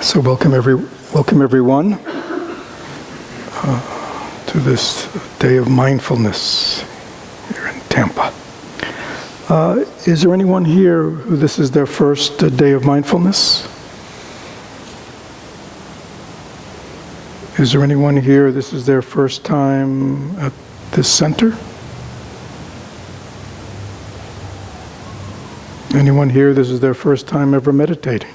So welcome everyone to this day of mindfulness here in Tampa. Is there anyone here who this is their first day of mindfulness? Is there anyone here this is their first time at this center? Anyone here this is their first time ever meditating?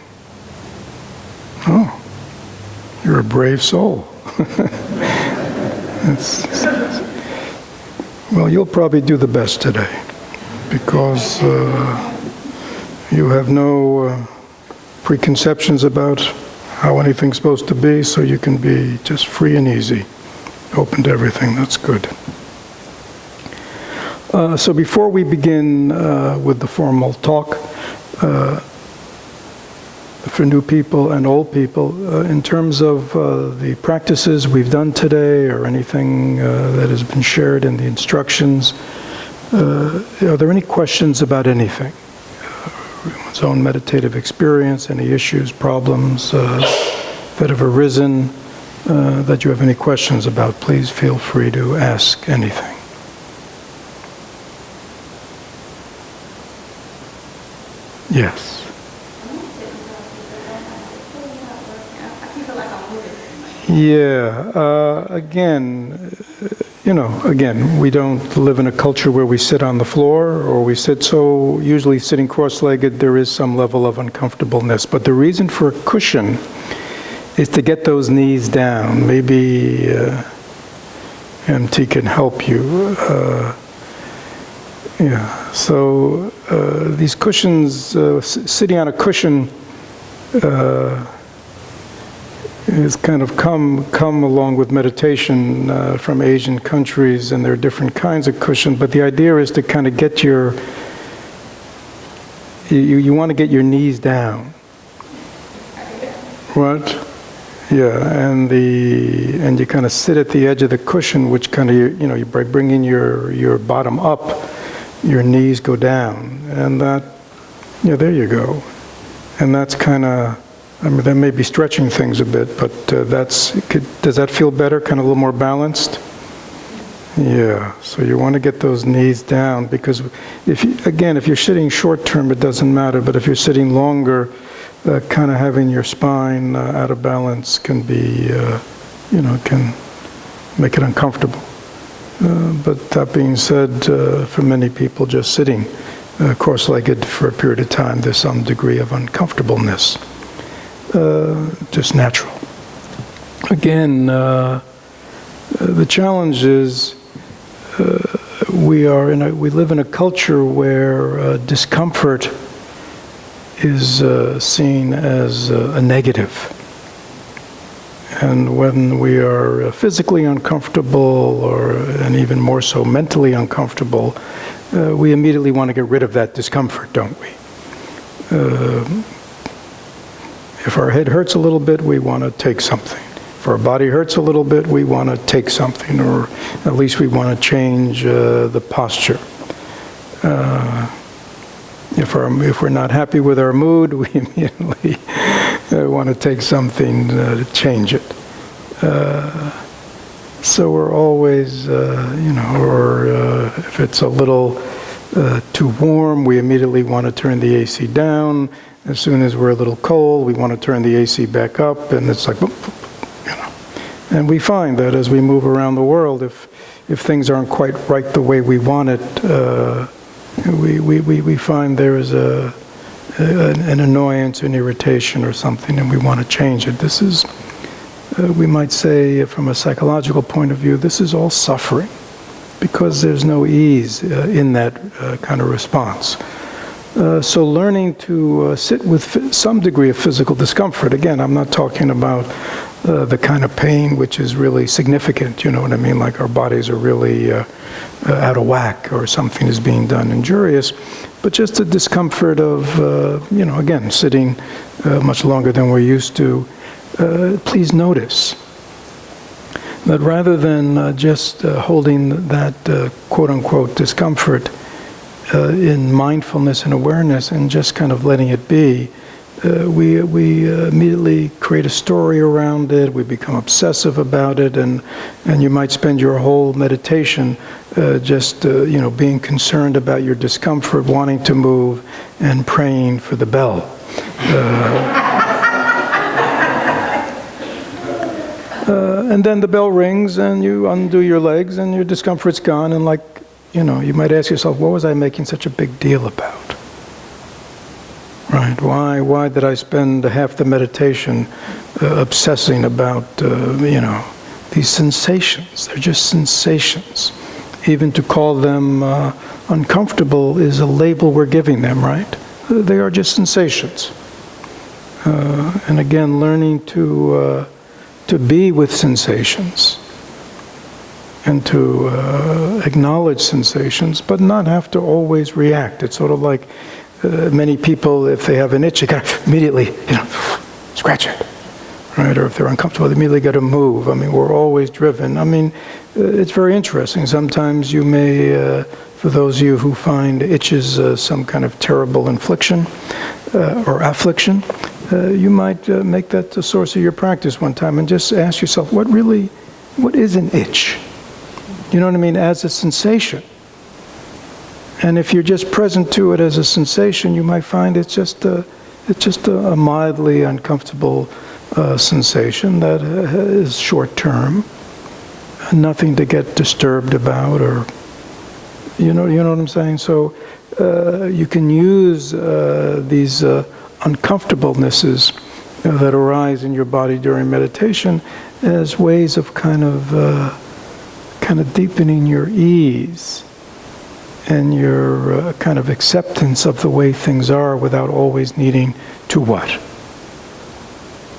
Oh, you're a brave soul. Well, you'll probably do the best today because you have no preconceptions about how anything's supposed to be, so you can be just free and easy, open to everything. That's good. So before we begin with the formal talk, for new people and old people, in terms of the practices we've done today or anything that has been shared in the instructions, are there any questions about anything? One's own meditative experience, any issues, problems that have arisen that you have any questions about, please feel free to ask anything. Yes. Yeah, again, we don't live in a culture where we sit on the floor or we sit, so usually sitting cross-legged there is some level of uncomfortableness. But the reason for a cushion is to get those knees down. Maybe MT can help you. So these cushions, sitting on a cushion is kind of come along with meditation from Asian countries, and there are different kinds of cushion, but the idea is to kind of get you want to get your knees down. What? Yeah, and you kind of sit at the edge of the cushion, which kind of, you by bringing your bottom up, your knees go down, and that, there you go. And that's kind of, that may be stretching things a bit, but does that feel better, kind of a little more balanced? Yeah, so you want to get those knees down, because if you're sitting short term, it doesn't matter, but if you're sitting longer, kind of having your spine out of balance can be, can make it uncomfortable. But that being said, for many people, just sitting cross-legged for a period of time, there's some degree of uncomfortableness, just natural. Again, the challenge is we live in a culture where discomfort is seen as a negative. And when we are physically uncomfortable, and even more so mentally uncomfortable, we immediately want to get rid of that discomfort, don't we? If our head hurts a little bit, we want to take something. If our body hurts a little bit, we want to take something, or at least we want to change the posture. If we're not happy with our mood, we immediately want to take something to change it. So we're always, or if it's a little too warm, we immediately want to turn the AC down. As soon as we're a little cold, we want to turn the AC back up, and it's like, And we find that as we move around the world, if things aren't quite right the way we want it, we find there is an annoyance, an irritation or something, and we want to change it. This is, we might say from a psychological point of view, this is all suffering, because there's no ease in that kind of response. So learning to sit with some degree of physical discomfort. Again, I'm not talking about the kind of pain which is really significant, you know what I mean, like our bodies are really out of whack or something is being done injurious, but just the discomfort of, again, sitting much longer than we're used to. Please notice that rather than just holding that quote-unquote discomfort in mindfulness and awareness and just kind of letting it be, we immediately create a story around it. We become obsessive about it, and you might spend your whole meditation just being concerned about your discomfort, wanting to move, and praying for the bell. And then the bell rings, and you undo your legs, and your discomfort's gone. And you might ask yourself, what was I making such a big deal about? Right? Why did I spend half the meditation obsessing about these sensations? They're just sensations. Even to call them uncomfortable is a label we're giving them, right? They are just sensations. And again, learning to be with sensations and to acknowledge sensations, but not have to always react. It's sort of like many people, if they have an itch, they got to immediately, scratch it, right? Or if they're uncomfortable, they immediately got to move. I mean, we're always driven. I mean, it's very interesting. Sometimes you may, for those of you who find itches some kind of terrible infliction or affliction, you might make that the source of your practice one time and just ask yourself, what is an itch? You know what I mean? As a sensation. And if you're just present to it as a sensation, you might find it's just a mildly uncomfortable sensation that is short term, nothing to get disturbed about, or you know what I'm saying. So you can use these uncomfortablenesses that arise in your body during meditation as ways of kind of deepening your ease and your kind of acceptance of the way things are without always needing to what?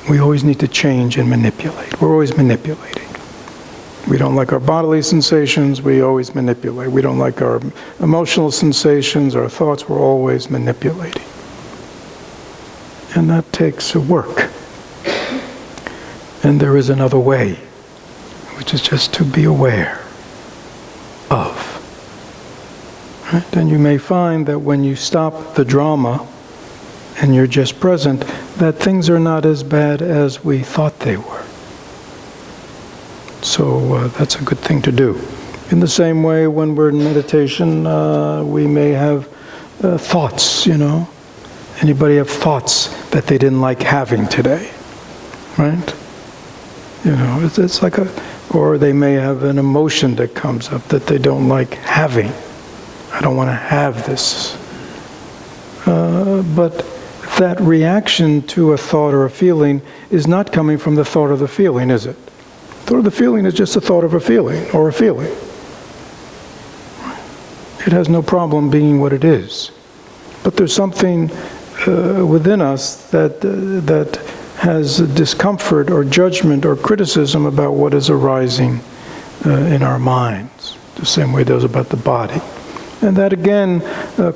We always need to change and manipulate. We're always manipulating. We don't like our bodily sensations, we always manipulate. We don't like our emotional sensations, our thoughts, we're always manipulating. And that takes work. And there is another way, which is just to be aware of. Right? And you may find that when you stop the drama and you're just present, that things are not as bad as we thought they were. So that's a good thing to do. In the same way, when we're in meditation, we may have thoughts, Anybody have thoughts that they didn't like having today? Right? It's like or they may have an emotion that comes up that they don't like having. I don't want to have this. But that reaction to a thought or a feeling is not coming from the thought or the feeling, is it? The thought or the feeling is just a thought of a feeling, or a feeling. It has no problem being what it is. But there's something within us that has discomfort or judgment or criticism about what is arising in our minds, the same way does about the body. And that again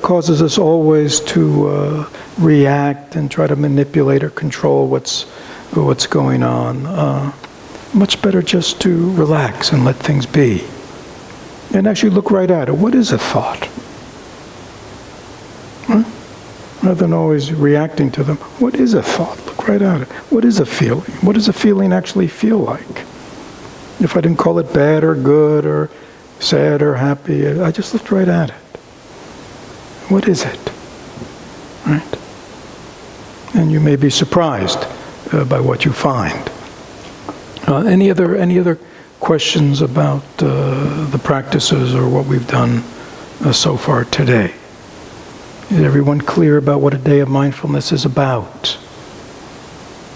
causes us always to react and try to manipulate or control what's going on. Much better just to relax and let things be. And actually look right at it. What is a thought? Huh? Rather than always reacting to them, what is a thought? Look right at it. What is a feeling? What does a feeling actually feel like? If I didn't call it bad or good or sad or happy, I just looked right at it. What is it? Right? And you may be surprised by what you find. Any other questions about the practices or what we've done so far today? Is everyone clear about what a day of mindfulness is about?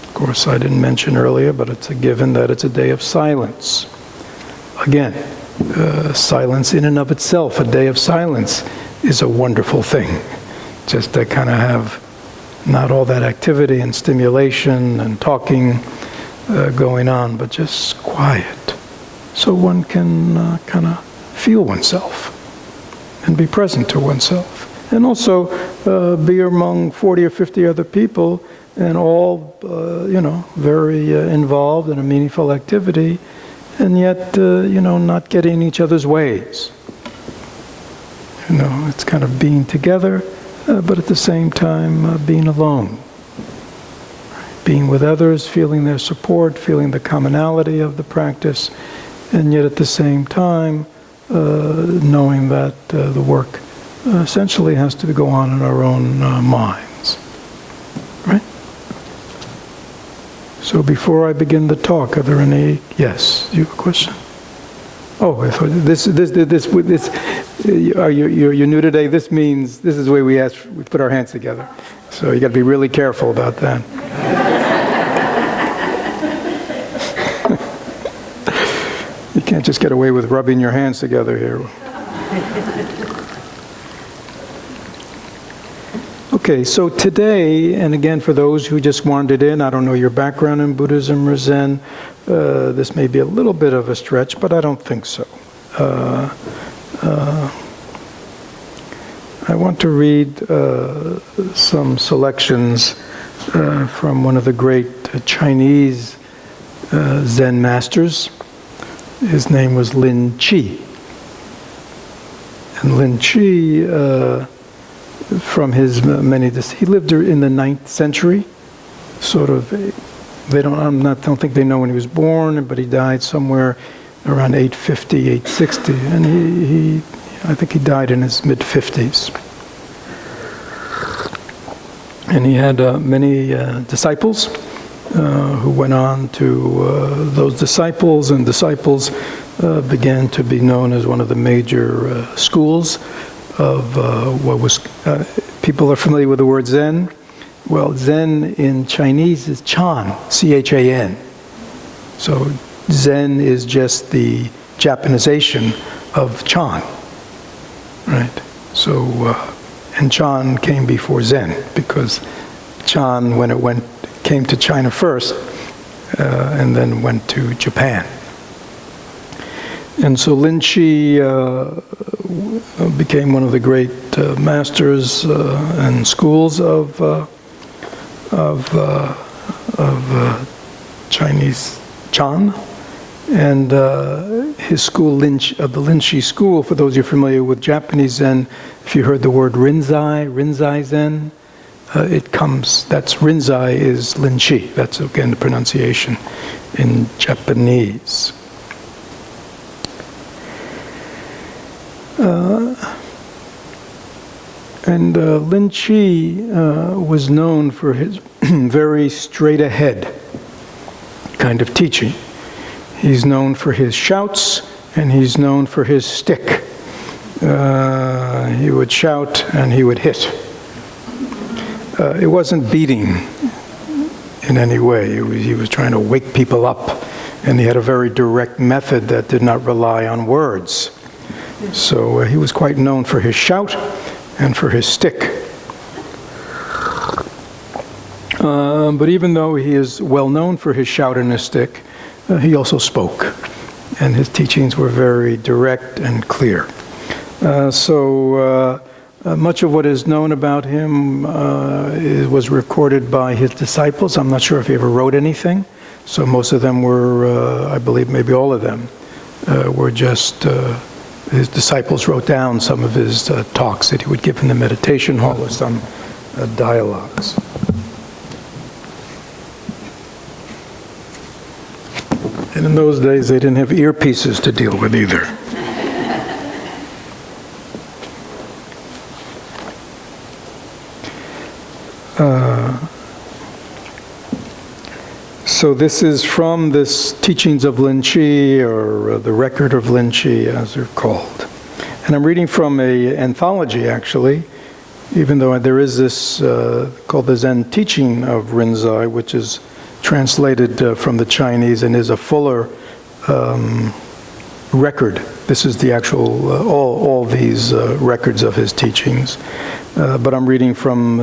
Of course, I didn't mention earlier, but it's a given that it's a day of silence. Again, silence in and of itself, a day of silence, is a wonderful thing. Just to kind of have not all that activity and stimulation and talking going on, but just quiet. So one can kind of feel oneself and be present to oneself. And also be among 40 or 50 other people and all, very involved in a meaningful activity, and yet, not getting in each other's ways. It's kind of being together, but at the same time being alone. being with others, feeling their support, feeling the commonality of the practice, and yet at the same time knowing that the work essentially has to go on in our own minds. Right? So before I begin the talk, are there any? Yes, you have a question? Oh, I thought you're new today. This means this is the way we put our hands together. So you got to be really careful about that. You can't just get away with rubbing your hands together here. Okay, so today, and again for those who just wandered in, I don't know your background in Buddhism or Zen, this may be a little bit of a stretch, but I don't think so. I want to read some selections from one of the great Chinese Zen masters. His name was Lin Chi. And Lin Chi, from his he lived in the 9th century, sort of. I don't think they know when he was born, but he died somewhere around 850, 860, and I think he died in his mid-50s. And he had many disciples who went on to those disciples, and disciples began to be known as one of the major schools of what was, people are familiar with the word Zen. Well, Zen in Chinese is Chan, C-H-A-N. So Zen is just the Japanization of Chan, right? So, and Chan came before Zen, because Chan, when it came to China first, and then went to Japan. And so Lin Chi became one of the great masters and schools of Chinese Chan, and his school, the Lin Chi school, for those of you familiar with Japanese Zen, if you heard the word Rinzai Zen, that's Rinzai is Lin Chi. That's again the pronunciation in Japanese. And Lin Chi was known for his very straight ahead kind of teaching. He's known for his shouts, and he's known for his stick. He would shout and he would hit. It wasn't beating in any way. He was trying to wake people up, and he had a very direct method that did not rely on words. So he was quite known for his shout and for his stick. But even though he is well known for his shout and his stick, he also spoke, and his teachings were very direct and clear. Much of what is known about him was recorded by his disciples. I'm not sure if he ever wrote anything, so most of them were, I believe maybe all of them, were just his disciples wrote down some of his talks that he would give in the meditation hall, or some dialogues. And in those days, they didn't have earpieces to deal with either. So this is from this Teachings of Lin Chi, or the Record of Lin Chi, as they're called. And I'm reading from an anthology, actually, even though there is this called the Zen Teaching of Rinzai, which is translated from the Chinese and is a fuller record. This is the actual, all these records of his teachings. But I'm reading from,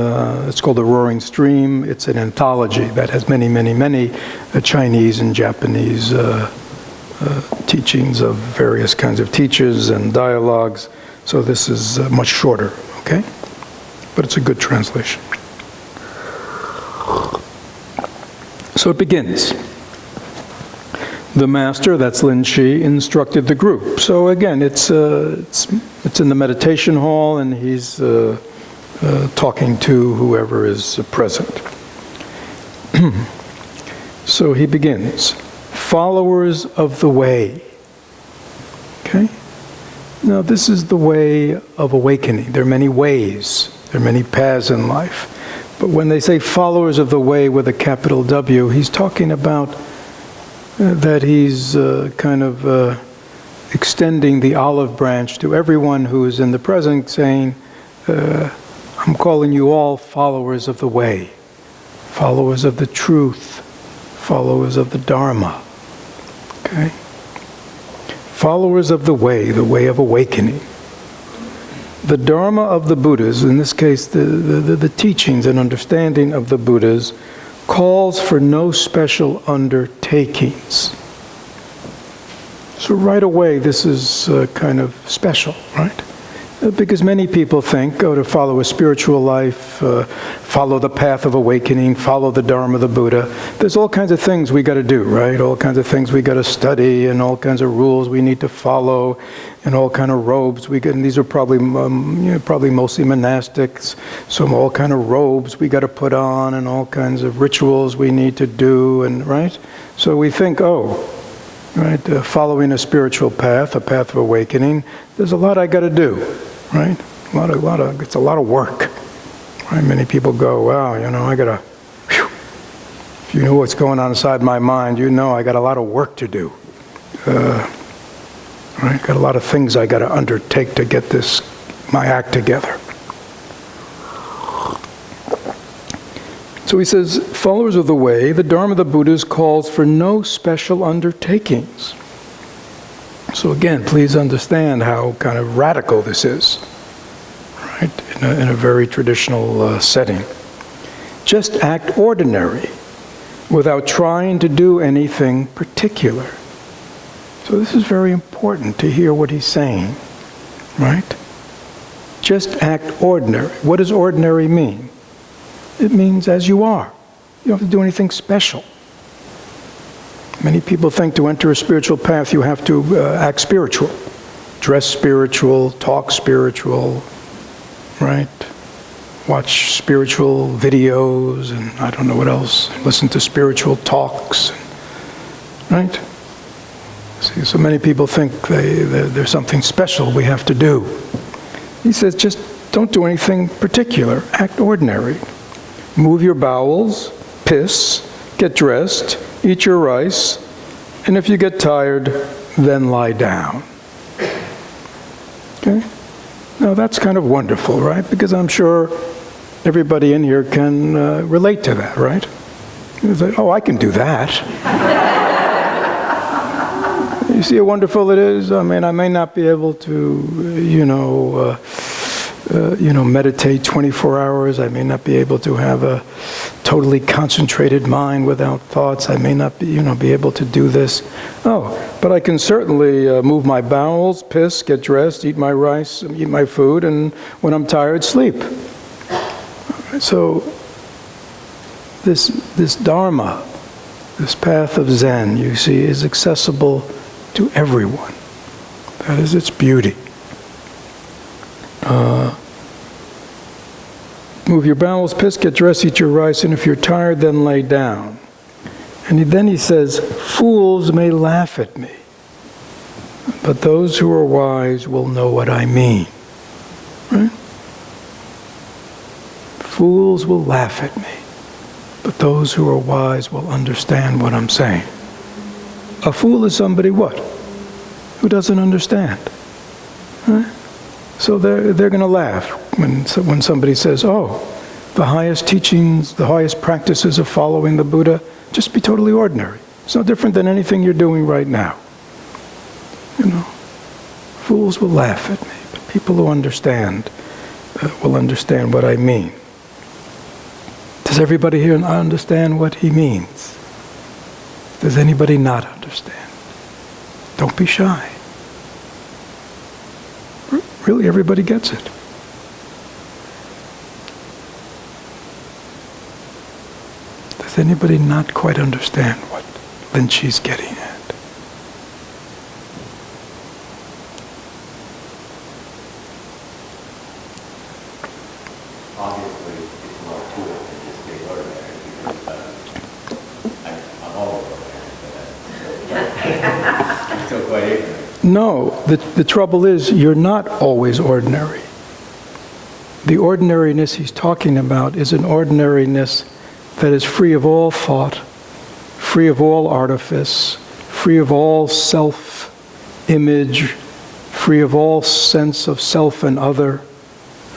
it's called The Roaring Stream. It's an anthology that has many, many, many Chinese and Japanese teachings of various kinds of teachers and dialogues. So this is much shorter, okay? But it's a good translation. So it begins. The master, that's Lin Chi, instructed the group. So again, it's in the meditation hall, and he's talking to whoever is present. So he begins, followers of the way. Okay? Now this is the way of awakening. There are many ways. There are many paths in life. But when they say followers of the way with a capital W, he's talking about that he's extending the olive branch to everyone who is in the present, saying, I'm calling you all followers of the way, followers of the truth, followers of the Dharma. Okay? Followers of the way of awakening. The Dharma of the Buddhas, in this case the teachings and understanding of the Buddhas, calls for no special undertakings. So right away this is kind of special, right? Because many people think, to follow a spiritual life, follow the path of awakening, follow the Dharma of the Buddha. There's all kinds of things we got to do, right? All kinds of things we got to study, and all kinds of rules we need to follow, and all kind of robes we get. And these are probably mostly monastics. So all kind of robes we got to put on, and all kinds of rituals we need to do, and right. So we think, right, following a spiritual path, a path of awakening, there's a lot I got to do, right? It's a lot of work. Right? Many people go, wow, I got to, if you know what's going on inside my mind, I got a lot of work to do. Right? Got a lot of things I got to undertake to get my act together. So he says, followers of the way, the Dharma of the Buddhas calls for no special undertakings. So again, please understand how kind of radical this is, right? In a very traditional setting. Just act ordinary without trying to do anything particular. So this is very important to hear what he's saying, right? Just act ordinary. What does ordinary mean? It means as you are. You don't have to do anything special. Many people think to enter a spiritual path you have to act spiritual. Dress spiritual, talk spiritual, right? Watch spiritual videos, and I don't know what else. Listen to spiritual talks, right? See, so many people think there's something special we have to do. He says just don't do anything particular. Act ordinary. Move your bowels, piss, get dressed, eat your rice, and if you get tired, then lie down. Okay? Now that's kind of wonderful, right? Because I'm sure everybody in here can relate to that, right? It's like, I can do that. You see how wonderful it is? I mean, I may not be able to, meditate 24 hours. I may not be able to have a totally concentrated mind without thoughts. I may not be able to do this. But I can certainly move my bowels, piss, get dressed, eat my rice, eat my food, and when I'm tired, sleep. So this Dharma, this path of Zen, you see, is accessible to everyone. That is its beauty. Move your bowels, piss, get dressed, eat your rice, and if you're tired, then lay down. And then he says, fools may laugh at me, but those who are wise will know what I mean. Right? Fools will laugh at me, but those who are wise will understand what I'm saying. A fool is somebody what? Who doesn't understand. Right? So they're going to laugh when somebody says, the highest teachings, the highest practices of following the Buddha, just be totally ordinary. It's no different than anything you're doing right now. Fools will laugh at me, but people who understand will understand what I mean. Does everybody here understand what he means? Does anybody not understand? Don't be shy. Really, everybody gets it. Does anybody not quite understand what Lin Chi's getting at? Obviously, it's more to it than just being ordinary, because I'm No, the trouble is you're not always ordinary. The ordinariness he's talking about is an ordinariness that is free of all thought, free of all artifice, free of all self-image, free of all sense of self and other,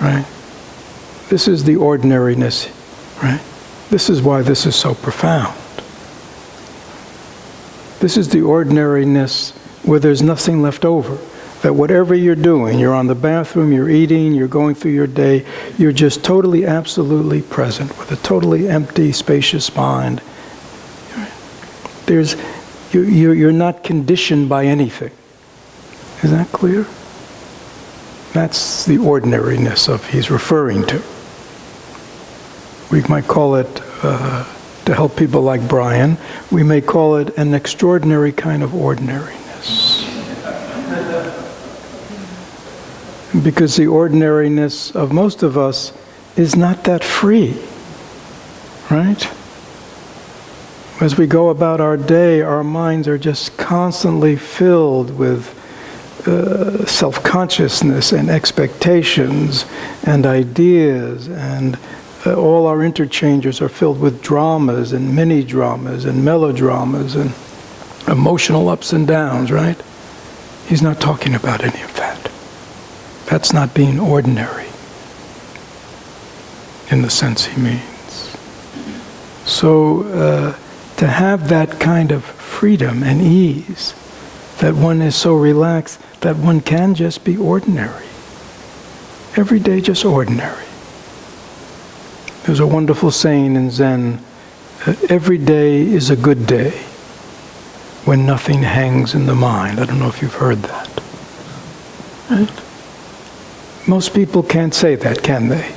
right? This is the ordinariness, right? This is why this is so profound. This is the ordinariness where there's nothing left over. That whatever you're doing, you're on the bathroom, you're eating, you're going through your day, you're just totally, absolutely present with a totally empty, spacious mind. You're not conditioned by anything. Is that clear? That's the ordinariness of he's referring to. We might call it, to help people like Brian, we may call it an extraordinary kind of ordinariness. Because the ordinariness of most of us is not that free, right? As we go about our day, our minds are just constantly filled with self-consciousness and expectations and ideas, and all our interchanges are filled with dramas and mini-dramas and melodramas and emotional ups and downs, right? He's not talking about any of that. That's not being ordinary in the sense he means. So to have that kind of freedom and ease, that one is so relaxed that one can just be ordinary. Every day just ordinary. There's a wonderful saying in Zen, every day is a good day when nothing hangs in the mind. I don't know if you've heard that. Right? Most people can't say that, can they?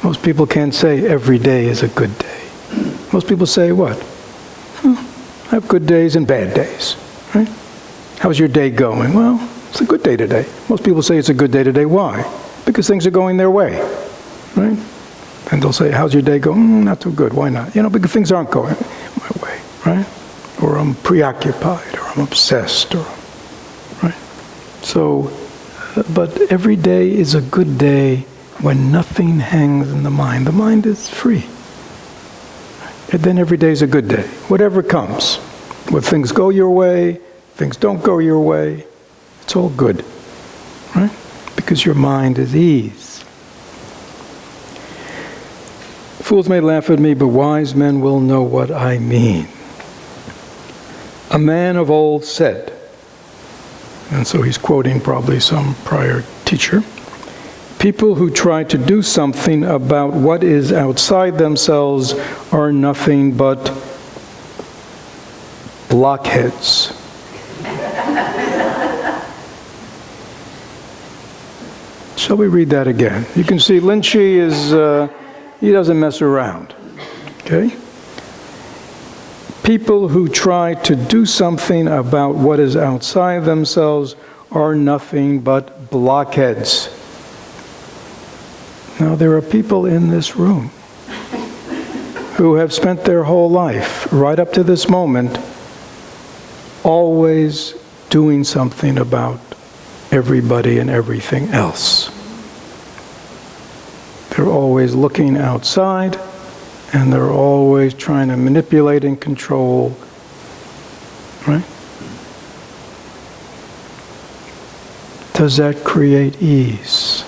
Most people can't say every day is a good day. Most people say what? I have good days and bad days, right? How's your day going? Well, it's a good day today. Most people say it's a good day today. Why? Because things are going their way, right? And they'll say, how's your day going? Not too good. Why not? Because things aren't going my way, right? Or I'm preoccupied, or I'm obsessed, or right? So, but every day is a good day when nothing hangs in the mind. The mind is free. And then every day is a good day. Whatever comes. When things go your way, things don't go your way, it's all good, right? Because your mind is ease. Fools may laugh at me, but wise men will know what I mean. A man of old said, and so he's quoting probably some prior teacher, people who try to do something about what is outside themselves are nothing but blockheads. Shall we read that again? You can see Lin Chi is, he doesn't mess around, okay? People who try to do something about what is outside themselves are nothing but blockheads. Now, there are people in this room who have spent their whole life, right up to this moment, always doing something about everybody and everything else. They're always looking outside, and they're always trying to manipulate and control, right? Does that create ease?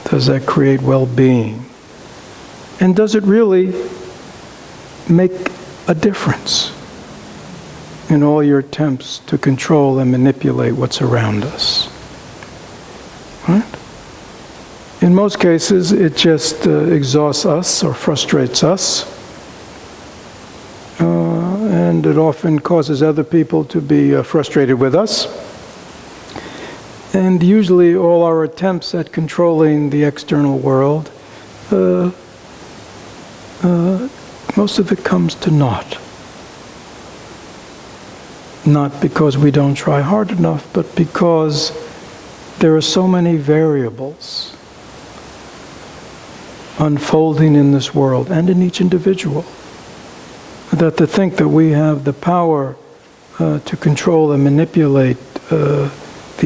Does that create well-being? And does it really make a difference in all your attempts to control and manipulate what's around us? Right? In most cases, it just exhausts us or frustrates us. And it often causes other people to be frustrated with us. And usually all our attempts at controlling the external world, most of it comes to naught. Not because we don't try hard enough, but because there are so many variables unfolding in this world and in each individual, that to think that we have the power to control and manipulate the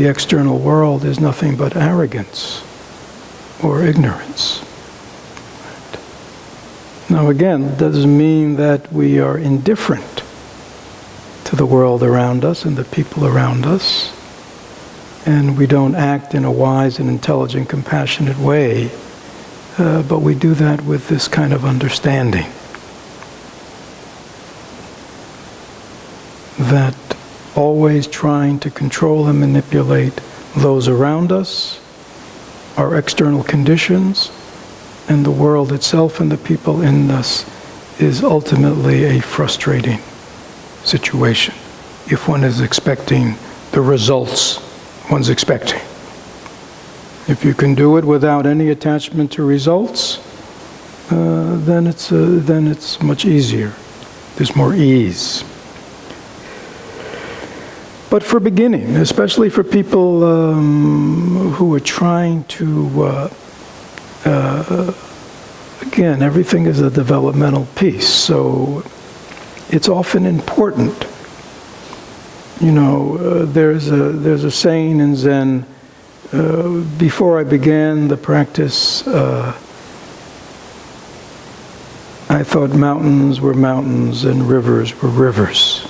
external world is nothing but arrogance or ignorance. Now again, it doesn't mean that we are indifferent to the world around us and the people around us, and we don't act in a wise and intelligent, compassionate way, but we do that with this kind of understanding that always trying to control and manipulate those around us, our external conditions, and the world itself and the people in us is ultimately a frustrating situation if one is expecting the results one's expecting. If you can do it without any attachment to results, then it's much easier. There's more ease. But for beginning, especially for people who are trying to, again, everything is a developmental piece, so it's often important. You know, there's a saying in Zen, before I began the practice, I thought mountains were mountains and rivers were rivers.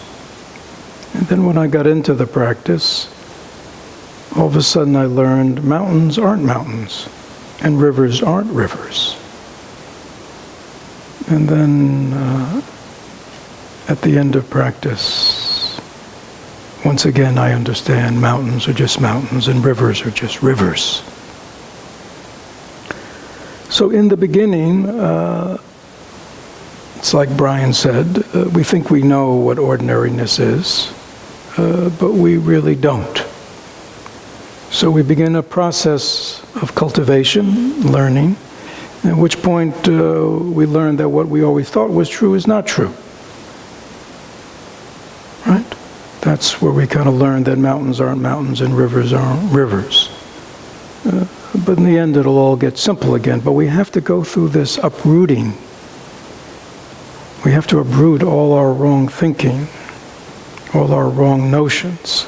And then when I got into the practice, all of a sudden I learned mountains aren't mountains and rivers aren't rivers. And then at the end of practice, once again I understand mountains are just mountains and rivers are just rivers. So in the beginning, it's like Brian said, we think we know what ordinariness is, but we really don't. So we begin a process of cultivation, learning, at which point we learn that what we always thought was true is not true. Right? That's where we kind of learn that mountains aren't mountains and rivers aren't rivers. But in the end it'll all get simple again. But we have to go through this uprooting. We have to uproot all our wrong thinking, all our wrong notions,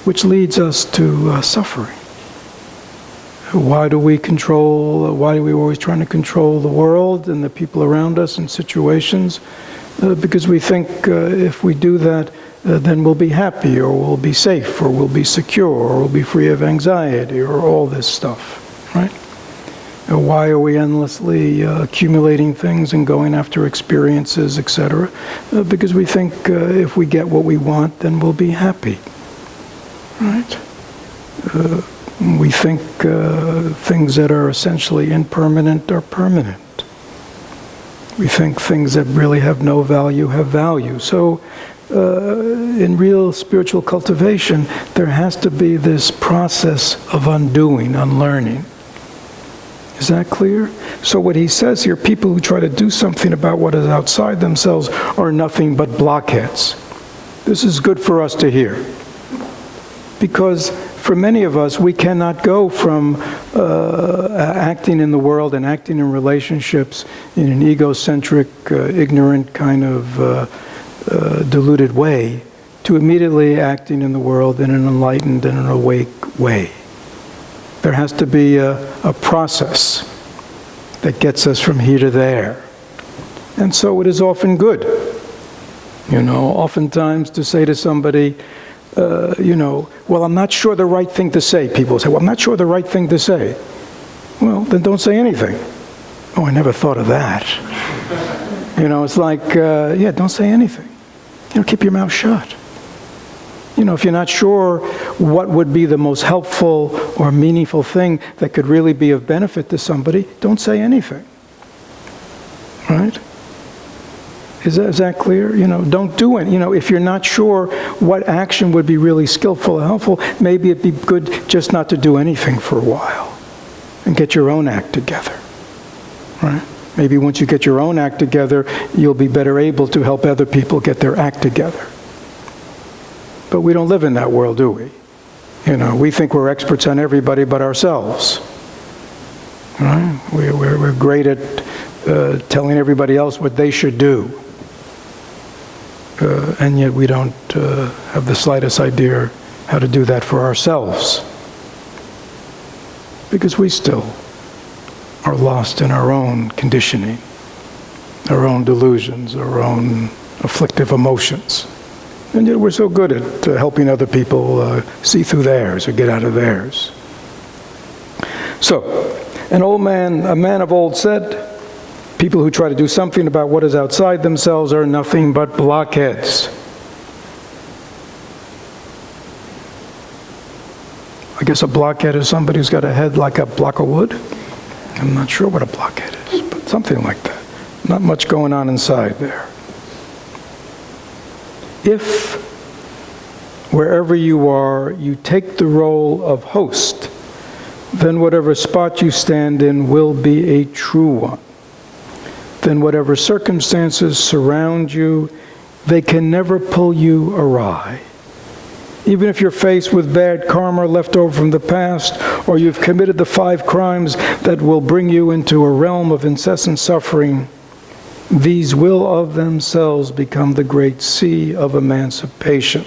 which leads us to suffering. Why do we always trying to control the world and the people around us and situations? Because we think if we do that, then we'll be happy, or we'll be safe, or we'll be secure, or we'll be free of anxiety, or all this stuff, right? Why are we endlessly accumulating things and going after experiences, etc.? Because we think if we get what we want, then we'll be happy, right? We think things that are essentially impermanent are permanent. We think things that really have no value have value. So in real spiritual cultivation, there has to be this process of undoing, unlearning. Is that clear? So what he says here, people who try to do something about what is outside themselves are nothing but blockheads. This is good for us to hear. Because for many of us, we cannot go from acting in the world and acting in relationships in an egocentric, ignorant kind of deluded way to immediately acting in the world in an enlightened and an awake way. There has to be a process that gets us from here to there. And so it is often good, oftentimes to say to somebody, well, I'm not sure the right thing to say. People say, well, I'm not sure the right thing to say. Well, then don't say anything. Oh, I never thought of that. It's like, don't say anything. Keep your mouth shut. If you're not sure what would be the most helpful or meaningful thing that could really be of benefit to somebody, don't say anything. Right? Is that clear? Don't do it. If you're not sure what action would be really skillful or helpful, maybe it'd be good just not to do anything for a while and get your own act together. Right? Maybe once you get your own act together, you'll be better able to help other people get their act together. But we don't live in that world, do we? We think we're experts on everybody but ourselves. Right? We're great at telling everybody else what they should do. and yet we don't have the slightest idea how to do that for ourselves. Because we still are lost in our own conditioning, our own delusions, our own afflictive emotions. And yet we're so good at helping other people see through theirs or get out of theirs. So, a man of old said, people who try to do something about what is outside themselves are nothing but blockheads. I guess a blockhead is somebody who's got a head like a block of wood. I'm not sure what a blockhead is, but something like that. Not much going on inside there. If, wherever you are, you take the role of host, then whatever spot you stand in will be a true one. Then whatever circumstances surround you, they can never pull you awry. Even if you're faced with bad karma left over from the past, or you've committed the 5 crimes that will bring you into a realm of incessant suffering, these will of themselves become the great sea of emancipation.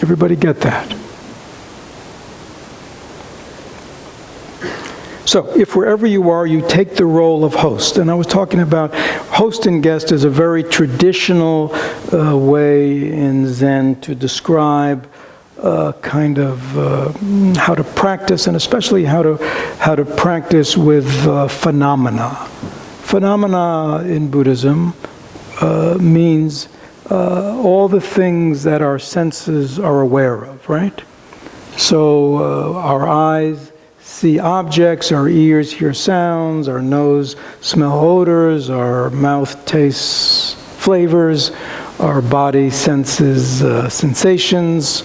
Everybody get that? So, if wherever you are, you take the role of host. And I was talking about host and guest is a very traditional way in Zen to describe kind of how to practice, and especially how to practice with phenomena. Phenomena in Buddhism means all the things that our senses are aware of, right? So our eyes see objects, our ears hear sounds, our nose smell odors, our mouth tastes flavors, our body senses sensations,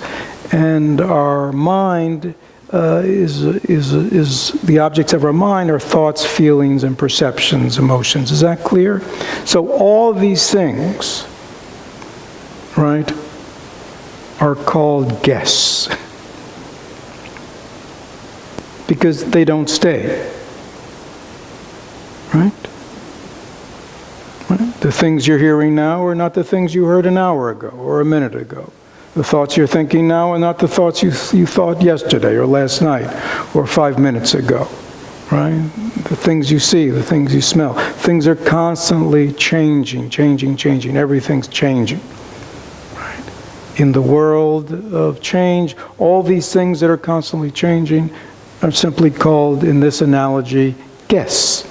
and our mind is the objects of our mind are thoughts, feelings, and perceptions, emotions. Is that clear? So all these things, right, are called guests. Because they don't stay, right? The things you're hearing now are not the things you heard an hour ago or a minute ago. The thoughts you're thinking now are not the thoughts you thought yesterday or last night or 5 minutes ago, right? The things you see, the things you smell. Things are constantly changing. Everything's changing, right? In the world of change, all these things that are constantly changing are simply called, in this analogy, guests.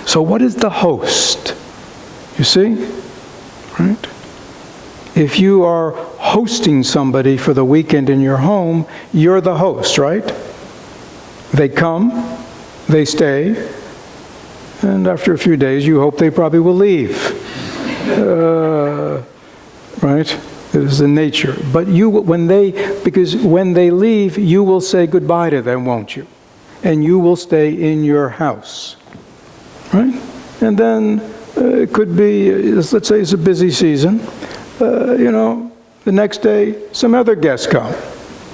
So what is the host? You see? Right? If you are hosting somebody for the weekend in your home, you're the host, right? They come, they stay, and after a few days you hope they probably will leave. Right? It is the nature. But because when they leave, you will say goodbye to them, won't you? And you will stay in your house. Right? And then it could be, let's say it's a busy season, the next day some other guests come.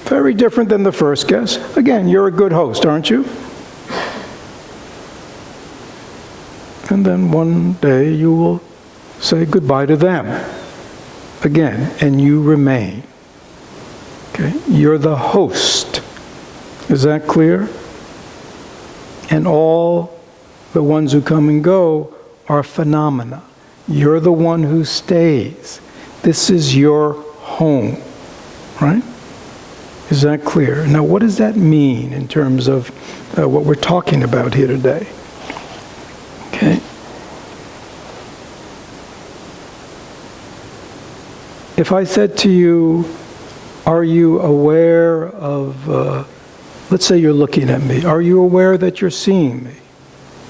Very different than the first guest. Again, you're a good host, aren't you? And then one day you will say goodbye to them. Again, and you remain. Okay? You're the host. Is that clear? And all the ones who come and go are phenomena. You're the one who stays. This is your home. Right? Is that clear? Now, what does that mean in terms of what we're talking about here today? Okay? If I said to you, are you aware of, let's say you're looking at me, are you aware that you're seeing me?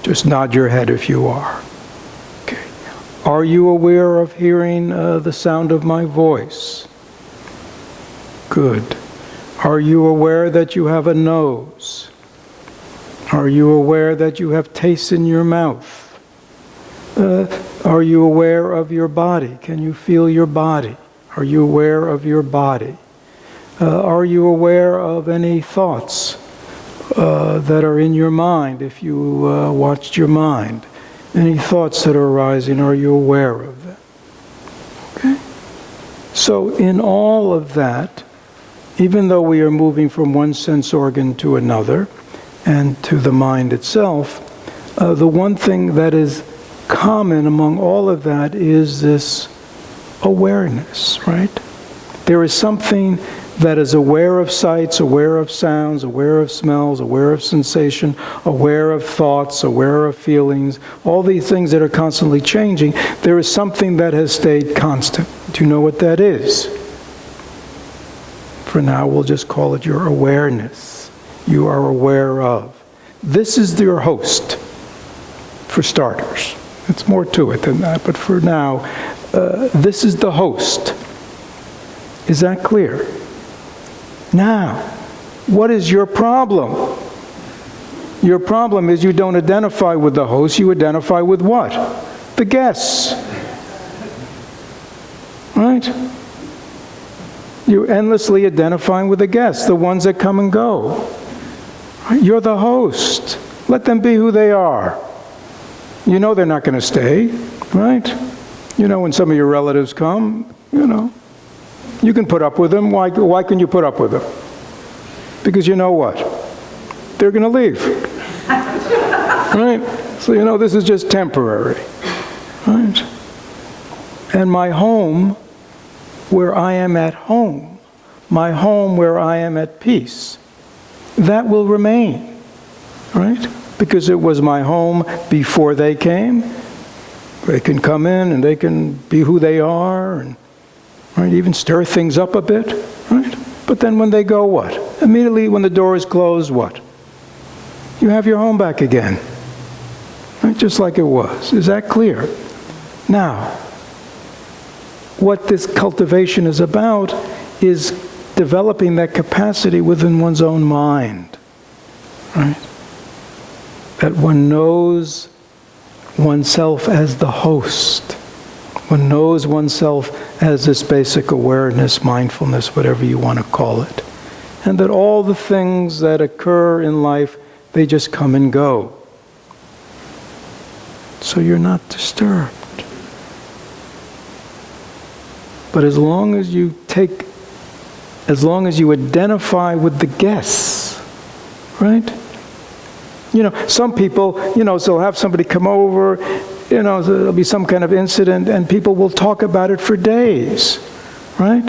Just nod your head if you are. Okay. Are you aware of hearing the sound of my voice? Good. Are you aware that you have a nose? Are you aware that you have taste in your mouth? Are you aware of your body? Can you feel your body? Are you aware of your body? Are you aware of any thoughts that are in your mind if you watched your mind? Any thoughts that are arising, are you aware of them? Okay? So in all of that, even though we are moving from one sense organ to another, and to the mind itself, the one thing that is common among all of that is this awareness, right? There is something that is aware of sights, aware of sounds, aware of smells, aware of sensation, aware of thoughts, aware of feelings, all these things that are constantly changing. There is something that has stayed constant. Do you know what that is? For now, we'll just call it your awareness. You are aware of. This is your host, for starters. It's more to it than that, but for now, this is the host. Is that clear? Now, what is your problem? Your problem is you don't identify with the host, you identify with what? The guests. Right? You're endlessly identifying with the guests, the ones that come and go. You're the host. Let them be who they are. You know they're not going to stay, right? You know when some of your relatives come, you know. You can put up with them. Why can you put up with them? Because you know what? They're going to leave. Right? So you know this is just temporary. Right? And my home, where I am at home, my home where I am at peace, that will remain. Right? Because it was my home before they came. They can come in and they can be who they are and right, even stir things up a bit, right? But then when they go, what? Immediately when the door is closed, what? You have your home back again, right? Just like it was. Is that clear? Now, what this cultivation is about is developing that capacity within one's own mind, right? That one knows oneself as the host. One knows oneself as this basic awareness, mindfulness, whatever you want to call it. And that all the things that occur in life, they just come and go. So you're not disturbed. But as long as you identify with the guests, right? You know, some people, you know, so they'll have somebody come over, you know, there'll be some kind of incident and people will talk about it for days, right?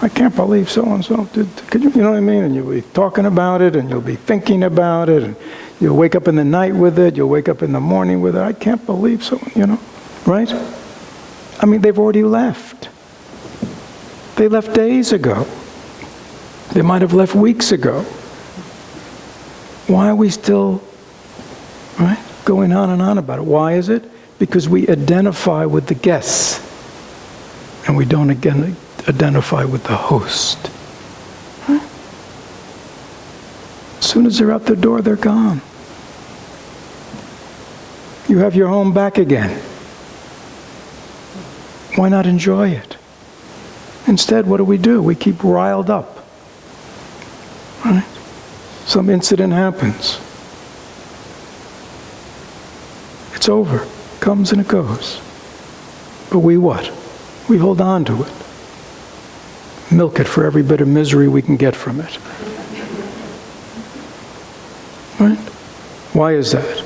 I can't believe so-and-so did, you know what I mean? And you'll be talking about it and you'll be thinking about it and you'll wake up in the night with it, you'll wake up in the morning with it. I can't believe so, you know, right? I mean, they've already left. They left days ago. They might have left weeks ago. Why are we still, right, going on and on about it? Why is it? Because we identify with the guests and we don't again identify with the host. Right? As soon as they're out the door, they're gone. You have your home back again. Why not enjoy it? Instead, what do? We keep riled up. Right? Some incident happens. It's over. Comes and it goes. But we what? We hold on to it. Milk it for every bit of misery we can get from it. Right? Why is that?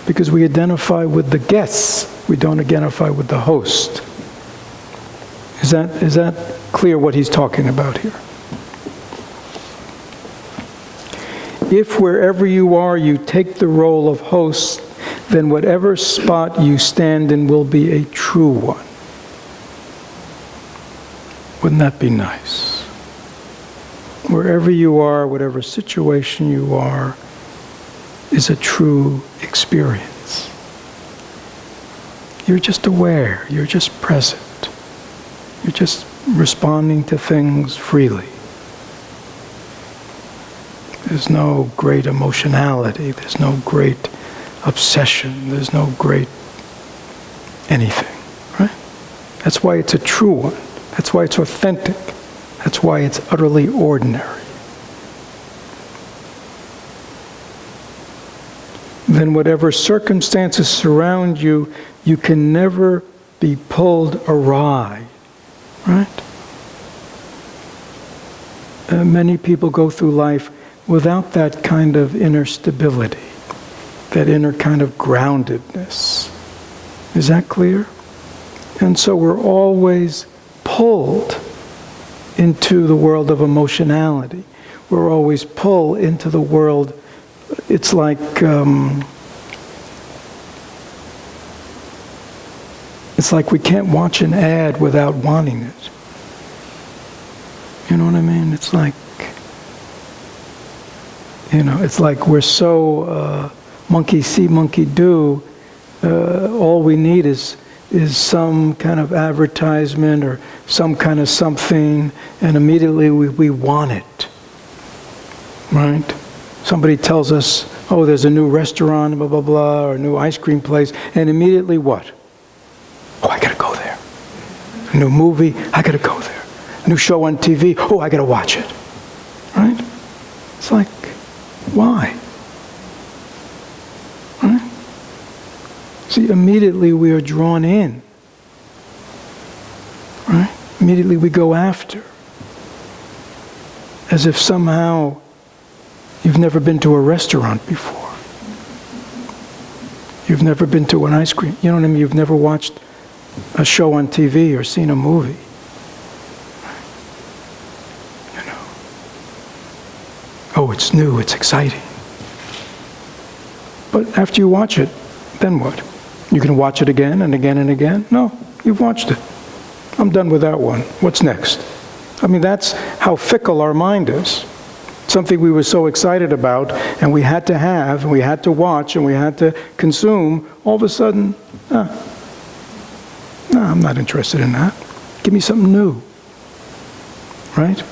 Because we identify with the guests. We don't identify with the host. Is that clear what he's talking about here? If wherever you are, you take the role of host, then whatever spot you stand in will be a true one. Wouldn't that be nice? Wherever you are, whatever situation you are, is a true experience. You're just aware, you're just present. You're just responding to things freely. There's no great emotionality, there's no great obsession, there's no great anything, right? That's why it's a true one. That's why it's authentic. That's why it's utterly ordinary. then whatever circumstances surround you, you can never be pulled awry, right? Many people go through life without that kind of inner stability, that inner kind of groundedness. Is that clear? And so we're always pulled into the world of emotionality. We're always pulled into the world. It's like we can't watch an ad without wanting it. You know what I mean? It's like, it's like we're so monkey see, monkey do. All we need is some kind of advertisement or some kind of something, and immediately we want it, right? Somebody tells us, oh, there's a new restaurant, blah, blah, blah, or a new ice cream place, and immediately what? Oh, I gotta go there. A new movie, I gotta go there. A new show on TV, oh, I gotta watch it, right? It's like, why? Right? See, immediately we are drawn in, right? Immediately we go after, as if somehow you've never been to a restaurant before. You've never been to an ice cream, you know what I mean? You've never watched a show on TV or seen a movie. Oh, it's new, it's exciting. But after you watch it, then what? You can watch it again and again and again? No, you've watched it. I'm done with that one. What's next? I mean, that's how fickle our mind is. Something we were so excited about, and we had to have, and we had to watch, and we had to consume, all of a sudden, no, I'm not interested in that. Give me something new. Right?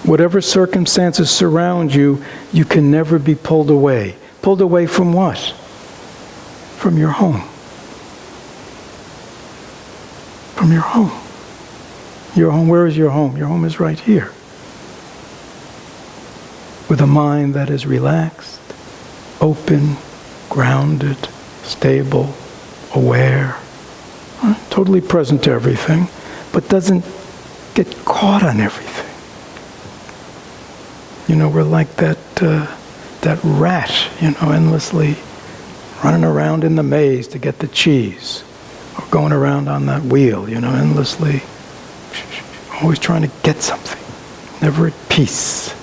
Whatever circumstances surround you, you can never be pulled away. Pulled away from what? From your home. From your home. Your home, where is your home? Your home is right here. With a mind that is relaxed, open, grounded, stable, aware, right? Totally present to everything, but doesn't get caught on everything. We're like that rat, endlessly running around in the maze to get the cheese, or going around on that wheel, endlessly, always trying to get something, never at peace.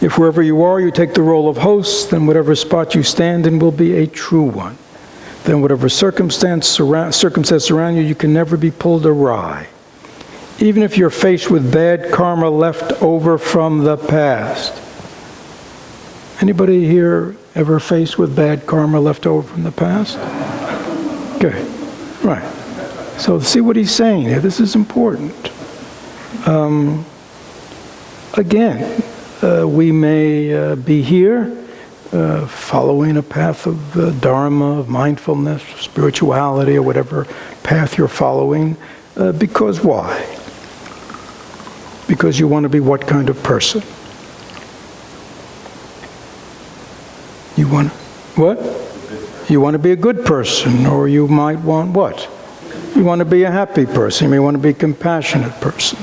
If wherever you are, you take the role of host, then whatever spot you stand in will be a true one. Then whatever circumstance around you, you can never be pulled awry. Even if you're faced with bad karma left over from the past. Anybody here ever faced with bad karma left over from the past? Okay, right. So see what he's saying here. This is important. Again, we may be here following a path of Dharma, of mindfulness, spirituality, or whatever path you're following. Because why? Because you want to be what kind of person? You want what? You want to be a good person, or you might want what? You want to be a happy person. You may want to be a compassionate person,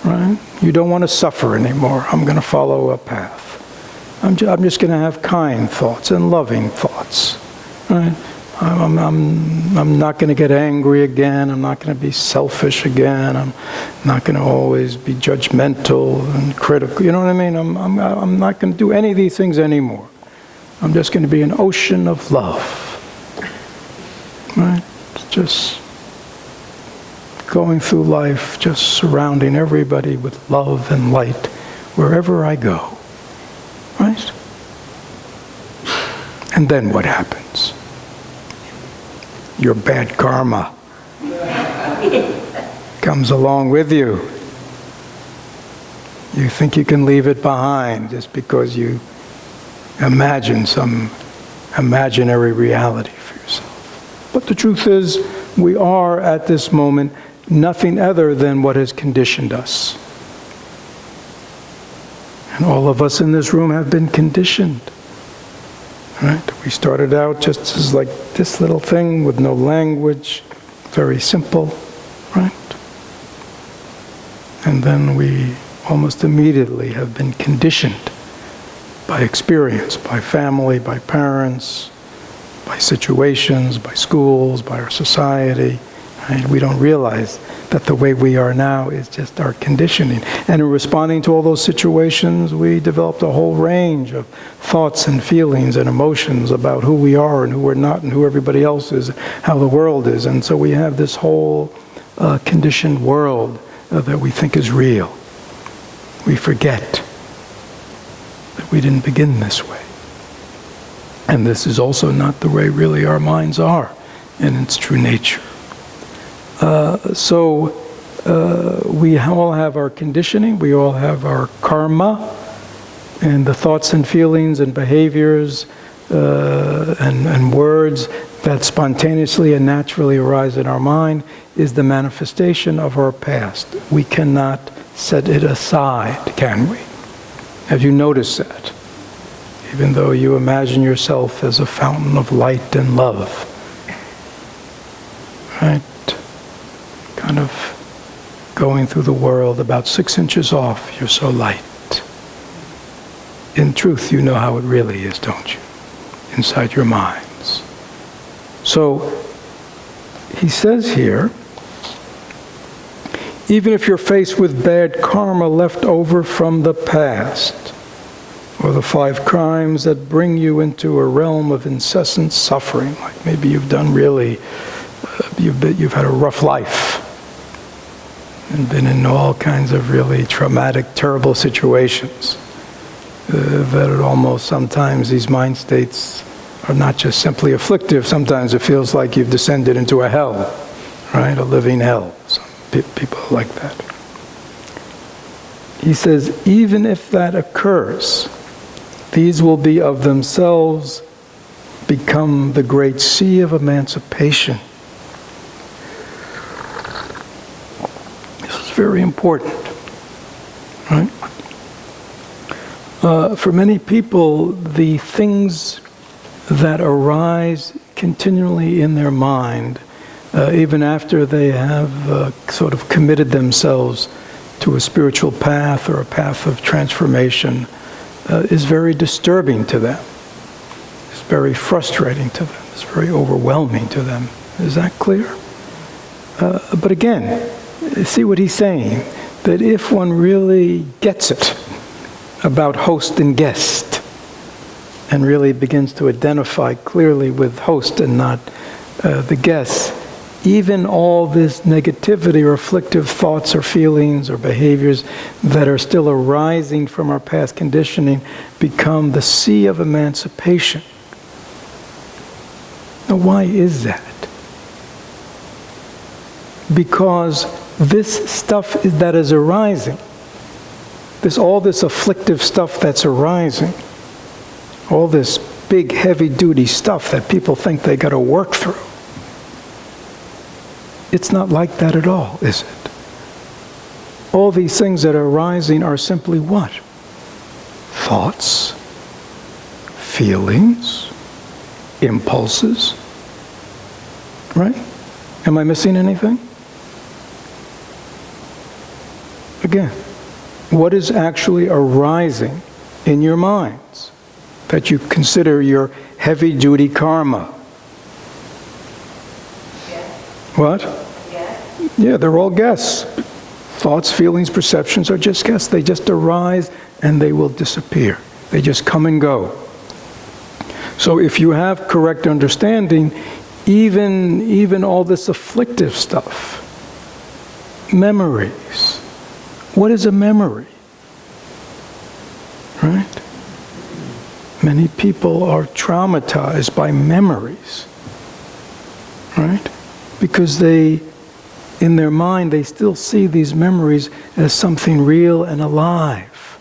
right? You don't want to suffer anymore. I'm going to follow a path. I'm just going to have kind thoughts and loving thoughts, right? I'm not going to get angry again. I'm not going to be selfish again. I'm not going to always be judgmental and critical. You know what I mean? I'm not going to do any of these things anymore. I'm just going to be an ocean of love. Right? Just going through life, just surrounding everybody with love and light wherever I go. Right? And then what happens? Your bad karma comes along with you. You think you can leave it behind just because you imagine some imaginary reality for yourself. But the truth is, we are at this moment nothing other than what has conditioned us. And all of us in this room have been conditioned. Right? We started out just as like this little thing with no language, very simple, right? And then we almost immediately have been conditioned by experience, by family, by parents, by situations, by schools, by our society. Right? We don't realize that the way we are now is just our conditioning. And in responding to all those situations, we developed a whole range of thoughts and feelings and emotions about who we are and who we're not and who everybody else is, how the world is. And so we have this whole conditioned world that we think is real. We forget that we didn't begin this way. And this is also not the way really our minds are in its true nature. So we all have our conditioning, we all have our karma, and the thoughts and feelings and behaviors and words that spontaneously and naturally arise in our mind is the manifestation of our past. We cannot set it aside, can we? Have you noticed that? Even though you imagine yourself as a fountain of light and love, right? Kind of going through the world about 6 inches off, you're so light. In truth, you know how it really is, don't you? Inside your minds. So, he says here, even if you're faced with bad karma left over from the past, or the 5 crimes that bring you into a realm of incessant suffering, like maybe you've done really, you've had a rough life, and been in all kinds of really traumatic, terrible situations, that it almost sometimes these mind states are not just simply afflictive, sometimes it feels like you've descended into a hell, right? A living hell. Some people are like that. He says, even if that occurs, these will be of themselves become the great sea of emancipation. This is very important, right? For many people, the things that arise continually in their mind, even after they have sort of committed themselves to a spiritual path or a path of transformation, is very disturbing to them. It's very frustrating to them. It's very overwhelming to them. Is that clear? But again, see what he's saying, that if one really gets it about host and guest, and really begins to identify clearly with host and not the guest, even all this negativity or afflictive thoughts or feelings or behaviors that are still arising from our past conditioning become the sea of emancipation. Now, why is that? Because this stuff that is arising, all this afflictive stuff that's arising, all this big heavy-duty stuff that people think they got to work through, it's not like that at all, is it? All these things that are arising are simply what? Thoughts, feelings, impulses, right? Am I missing anything? Again, what is actually arising in your minds that you consider your heavy-duty karma? What? Yeah, they're all guess. Thoughts, feelings, perceptions are just guess. They just arise and they will disappear. They just come and go. So if you have correct understanding, even all this afflictive stuff, memories. What is a memory? Right? Many people are traumatized by memories. Right? Because in their mind, they still see these memories as something real and alive.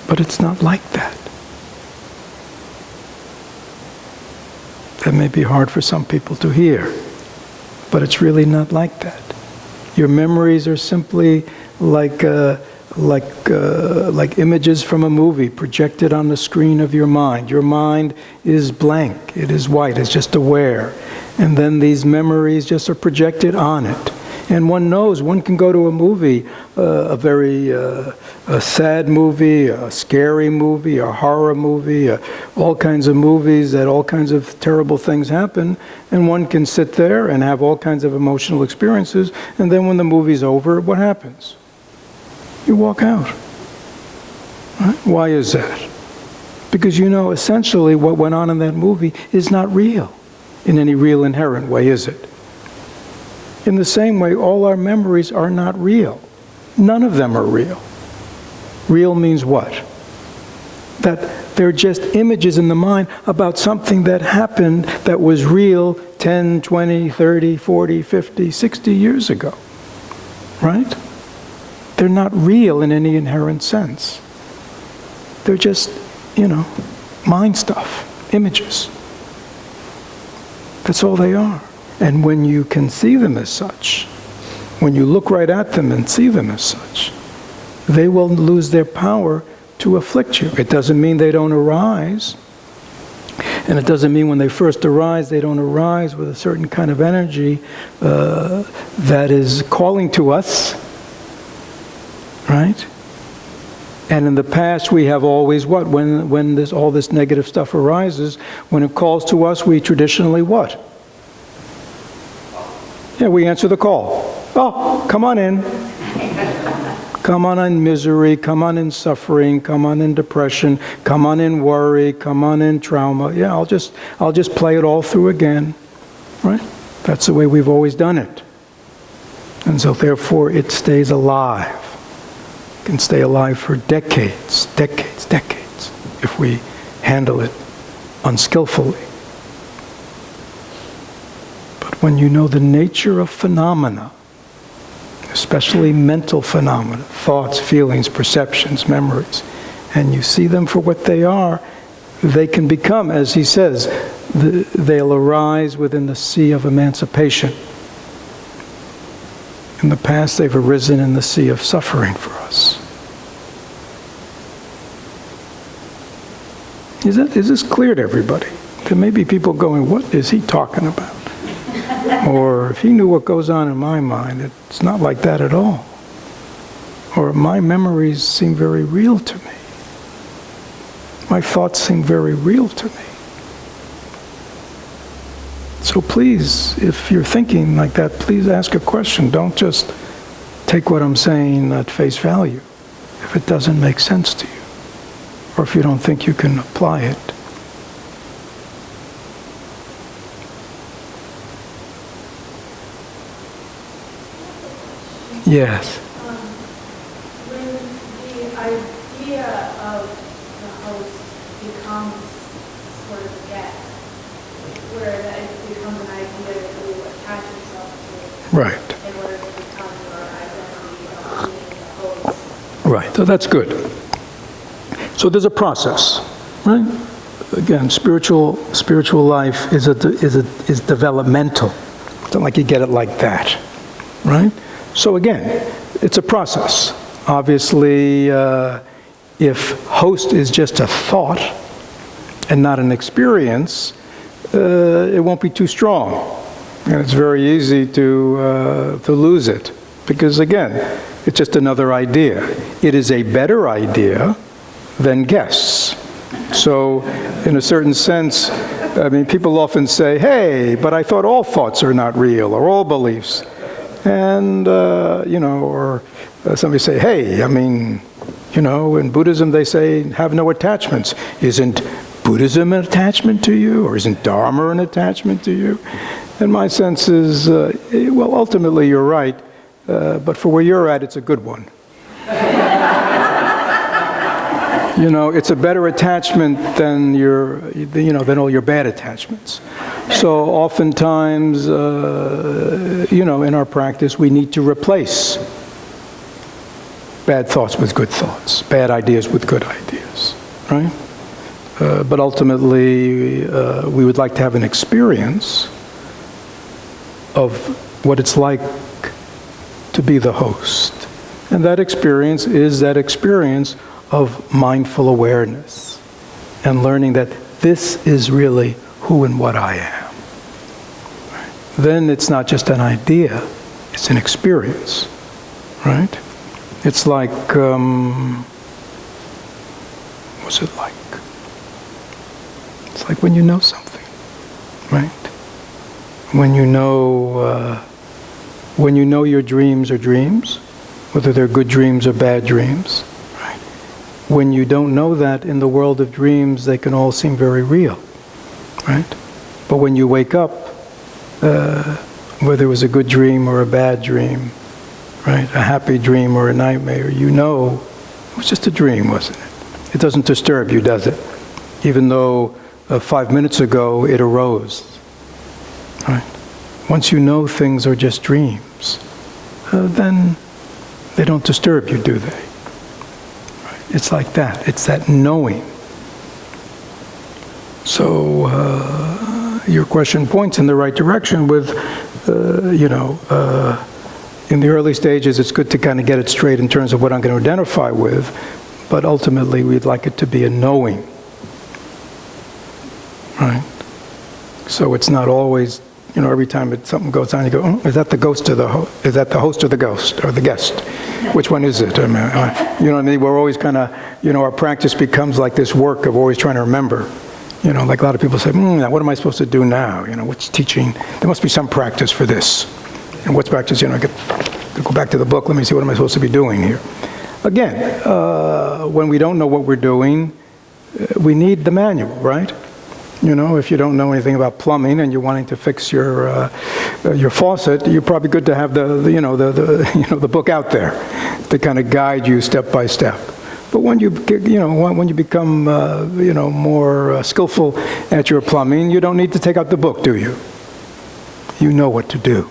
But it's not like that. That may be hard for some people to hear, but it's really not like that. Your memories are simply like like images from a movie projected on the screen of your mind. Your mind is blank, it is white, it's just aware. And then these memories just are projected on it. And one knows, one can go to a movie, a very a sad movie, a scary movie, a horror movie, all kinds of movies that all kinds of terrible things happen, and one can sit there and have all kinds of emotional experiences, and then when the movie's over, what happens? You walk out. Right? Why is that? Because you know essentially what went on in that movie is not real in any real inherent way, is it? In the same way, all our memories are not real. None of them are real. Real means what? That they're just images in the mind about something that happened that was real 10, 20, 30, 40, 50, 60 years ago. Right? They're not real in any inherent sense. They're just, mind stuff, images. That's all they are. And when you can see them as such, when you look right at them and see them as such, they will lose their power to afflict you. It doesn't mean they don't arise. And it doesn't mean when they first arise, they don't arise with a certain kind of energy that is calling to us. Right? And in the past, we have always what? When all this negative stuff arises, when it calls to us, we traditionally what? Yeah, we answer the call. Oh, come on in. Come on in misery, come on in suffering, come on in depression, come on in worry, come on in trauma. Yeah, I'll just play it all through again. Right? That's the way we've always done it. And so therefore it stays alive. It can stay alive for decades, if we handle it unskillfully. When you know the nature of phenomena, especially mental phenomena, thoughts, feelings, perceptions, memories, and you see them for what they are, they can become, as he says, they'll arise within the sea of emancipation. In the past, they've arisen in the sea of suffering for us. Is this clear to everybody? There may be people going, what is he talking about? Or if he knew what goes on in my mind, it's not like that at all. Or my memories seem very real to me. My thoughts seem very real to me. So please, if you're thinking like that, please ask a question. Don't just take what I'm saying at face value if it doesn't make sense to you, or if you don't think you can apply it. Yes. When the idea of the host becomes sort of a guess, where it becomes an idea that you attach yourself to, right, in order to become your identity of being the host. Right. So that's good. So there's a process, right? Again, spiritual life is developmental. It's not like you get it like that, right? So again, it's a process. Obviously, if host is just a thought and not an experience, it won't be too strong. And it's very easy to lose it. Because again, it's just another idea. It is a better idea than guess. So in a certain sense, people often say, hey, but I thought all thoughts are not real, or all beliefs. And, or somebody say, hey, in Buddhism they say, have no attachments. Isn't Buddhism an attachment to you? Or isn't Dharma an attachment to you? And my sense is, well, ultimately you're right, but for where you're at, it's a good one. It's a better attachment than than all your bad attachments. So oftentimes, in our practice, we need to replace bad thoughts with good thoughts, bad ideas with good ideas, right? But ultimately, we would like to have an experience of what it's like to be the host. And that experience is that experience of mindful awareness and learning that this is really who and what I am. Then it's not just an idea, it's an experience, right? It's like, what's it like? It's like when you know something, right? When you know your dreams are dreams, whether they're good dreams or bad dreams, right? When you don't know that in the world of dreams, they can all seem very real, right? But when you wake up, whether it was a good dream or a bad dream, right? A happy dream or a nightmare, you know it was just a dream, wasn't it? It doesn't disturb you, does it? Even though 5 minutes ago it arose, right? Once you know things are just dreams, then they don't disturb you, do they? Right? It's like that. It's that knowing. So your question points in the right direction with, in the early stages it's good to kind of get it straight in terms of what I'm going to identify with, but ultimately we'd like it to be a knowing. Right? So it's not always, every time something goes on, you go, oh, is that the ghost or is that the host or the ghost or the guest? Which one is it? I mean, you know what I mean? We're always kind of, our practice becomes like this work of always trying to remember. Like a lot of people say, now what am I supposed to do now? What's teaching? There must be some practice for this. And what's practice? I go back to the book, let me see what am I supposed to be doing here. Again, when we don't know what we're doing, we need the manual, right? If you don't know anything about plumbing and you're wanting to fix your faucet, you're probably good to have the book out there to kind of guide you step by step. But when you become more skillful at your plumbing, you don't need to take out the book, do you? You know what to do.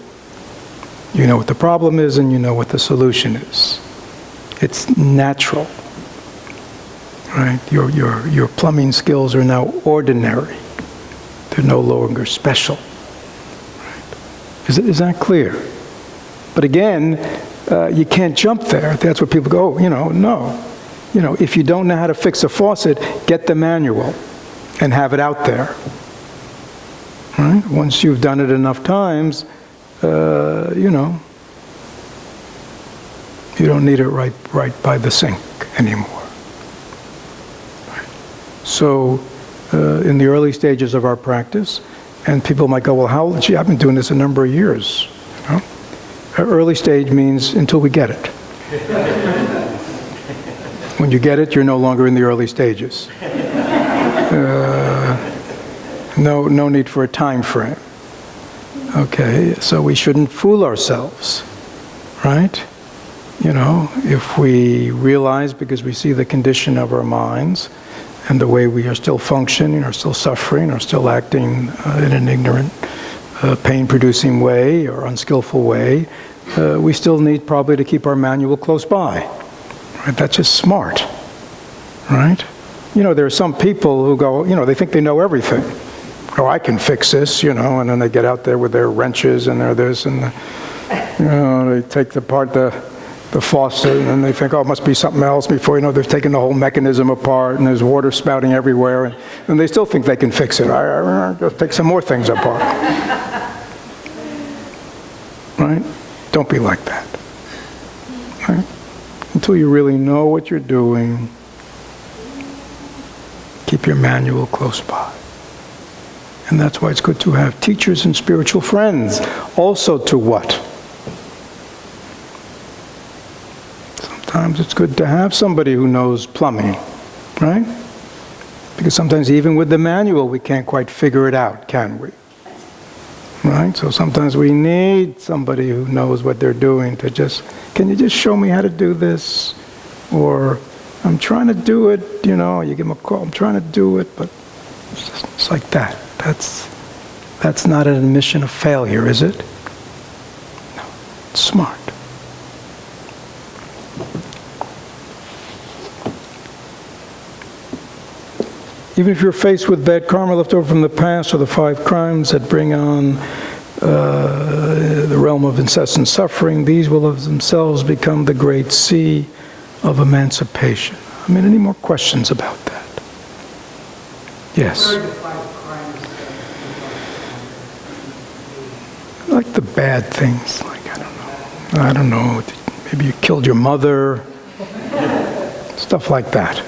You know what the problem is, and you know what the solution is. It's natural. Right? Your plumbing skills are now ordinary. They're no longer special. Right? Is that clear? But again, you can't jump there. That's what people go, no. If you don't know how to fix a faucet, get the manual and have it out there. Right? Once you've done it enough times, you don't need it right by the sink anymore. So, in the early stages of our practice, and people might go, well, I've been doing this a number of years. Early stage means until we get it. When you get it, you're no longer in the early stages. No need for a time frame. Okay, so we shouldn't fool ourselves, right? If we realize, because we see the condition of our minds, and the way we are still functioning, or still suffering, or still acting in an ignorant, pain-producing way, or unskillful way, we still need probably to keep our manual close by. Right? That's just smart, right? There are some people who go, they think they know everything. Oh, I can fix this, and then they get out there with their wrenches and their this, and they take apart the faucet, and then they think, oh, it must be something else. Before they've taken the whole mechanism apart, and there's water spouting everywhere, and they still think they can fix it. I just take some more things apart. Right? Don't be like that. Right? Until you really know what you're doing, keep your manual close by. And that's why it's good to have teachers and spiritual friends. Also to what? Sometimes it's good to have somebody who knows plumbing, right? Because sometimes even with the manual, we can't quite figure it out, can we? Right? So sometimes we need somebody who knows what they're doing to can you just show me how to do this? Or, I'm trying to do it, you give them a call, I'm trying to do it, but it's like that. That's not an admission of failure, is it? No, it's smart. Even if you're faced with bad karma left over from the past or the 5 crimes that bring on the realm of incessant suffering, these will of themselves become the great sea of emancipation. I mean, any more questions about that? Yes? Like the bad things, like, I don't know, maybe you killed your mother, stuff like that.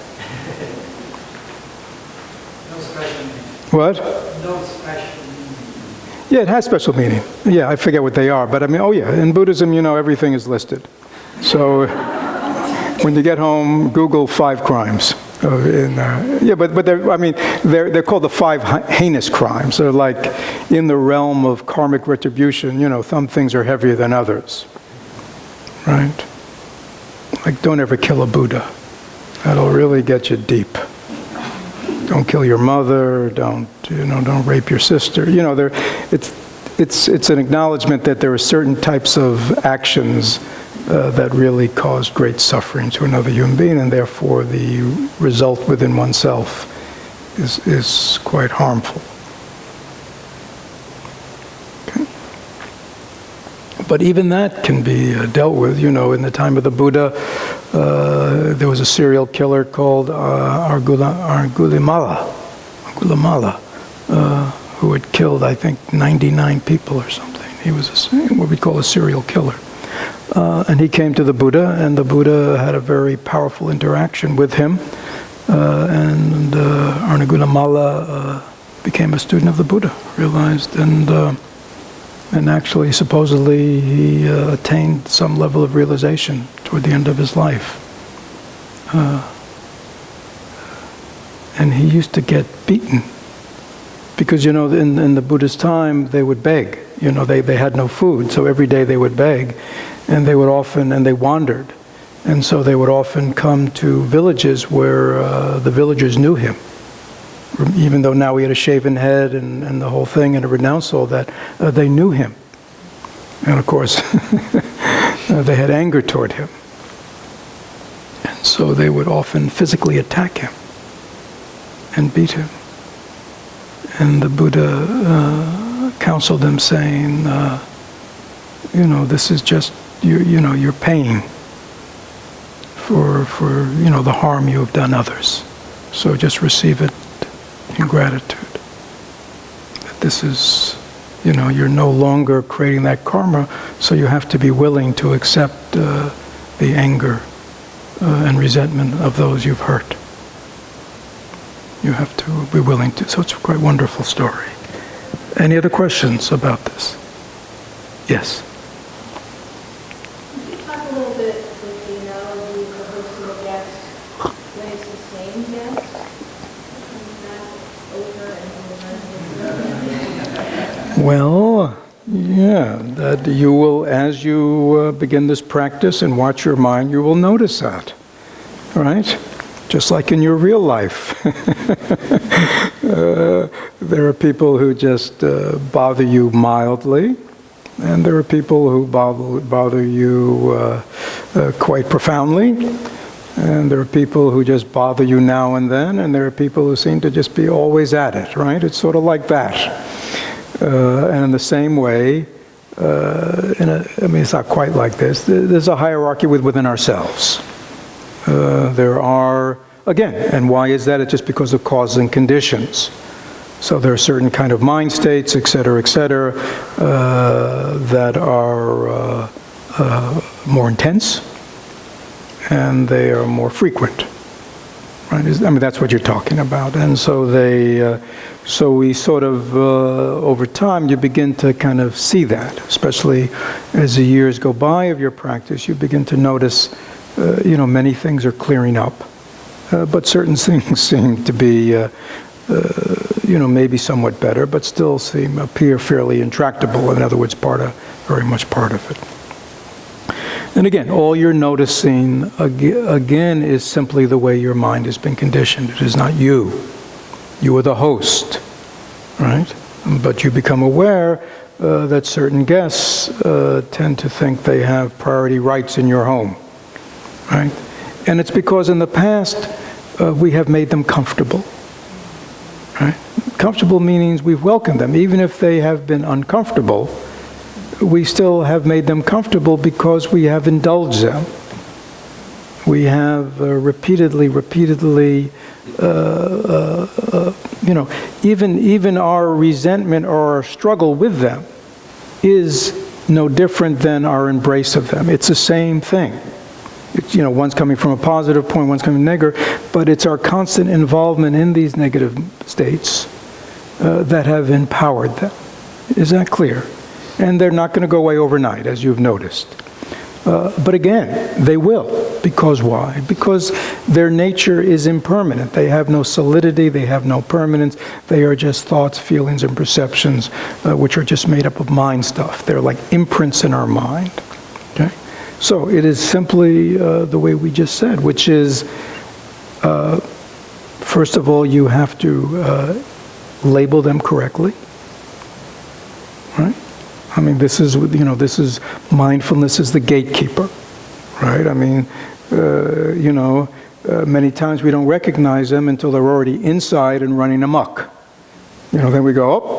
No special meaning. What? No special meaning. Yeah, it has special meaning. Yeah, I forget what they are, but I mean, oh yeah, in Buddhism, everything is listed. So when you get home, Google 5 crimes. Yeah, but they're called the 5 heinous crimes. They're like in the realm of karmic retribution. Some things are heavier than others, right? Like, don't ever kill a Buddha. That'll really get you deep. Don't kill your mother. Don't rape your sister. It's an acknowledgement that there are certain types of actions that really cause great suffering to another human being, and therefore the result within oneself is quite harmful. Okay. But even that can be dealt with. In the time of the Buddha, there was a serial killer called Angulimala, who had killed, I think, 99 people or something. He was what we call a serial killer. And he came to the Buddha, and the Buddha had a very powerful interaction with him. And Angulimala became a student of the Buddha, realized, and actually, supposedly, he attained some level of realization toward the end of his life. And he used to get beaten. Because, in the Buddha's time, they would beg. They had no food, so every day they would beg. And they wandered. And so they would often come to villages where the villagers knew him. Even though now he had a shaven head and the whole thing, and renounced all that, they knew him. And of course, they had anger toward him. And so they would often physically attack him and beat him. And the Buddha counseled them, saying, this is just you're paying for the harm you have done others. So just receive it in gratitude. That this is, you're no longer creating that karma, so you have to be willing to accept the anger and resentment of those you've hurt. You have to be willing to. So it's a quite wonderful story. Any other questions about this? Yes. Could you talk a little bit with the analogy of hosting a guest when it's the same guest? Not over and over. Well, yeah, that you will, as you begin this practice and watch your mind, you will notice that, right? Just like in your real life. There are people who just bother you mildly, and there are people who bother you quite profoundly, and there are people who just bother you now and then, and there are people who seem to just be always at it, right? It's sort of like that. And in the same way, it's not quite like this. There's a hierarchy within ourselves. There are, again, and why is that? It's just because of causes and conditions. So there are certain kind of mind states, et cetera, that are more intense, and they are more frequent. Right? That's what you're talking about. And so so we sort of, over time, you begin to kind of see that, especially as the years go by of your practice, you begin to notice many things are clearing up, but certain things seem to be, maybe somewhat better, but still appear fairly intractable. In other words, very much part of it. And again, all you're noticing again is simply the way your mind has been conditioned. It is not you. You are the host, right? But you become aware that certain guests tend to think they have priority rights in your home. Right? And it's because in the past we have made them comfortable. Right? Comfortable meaning we've welcomed them. Even if they have been uncomfortable, we still have made them comfortable because we have indulged them. We have repeatedly, even our resentment or our struggle with them is no different than our embrace of them. It's the same thing. One's coming from a positive point, one's coming negative, but it's our constant involvement in these negative states that have empowered them. Is that clear? And they're not going to go away overnight, as you've noticed. But again, they will. Because why? Because their nature is impermanent. They have no solidity, they have no permanence. They are just thoughts, feelings, and perceptions, which are just made up of mind stuff. They're like imprints in our mind. Okay? So it is simply the way we just said, which is, first of all, you have to label them correctly. Right? I mean, this is mindfulness is the gatekeeper, right? I mean, many times we don't recognize them until they're already inside and running amok. Then we go, oh,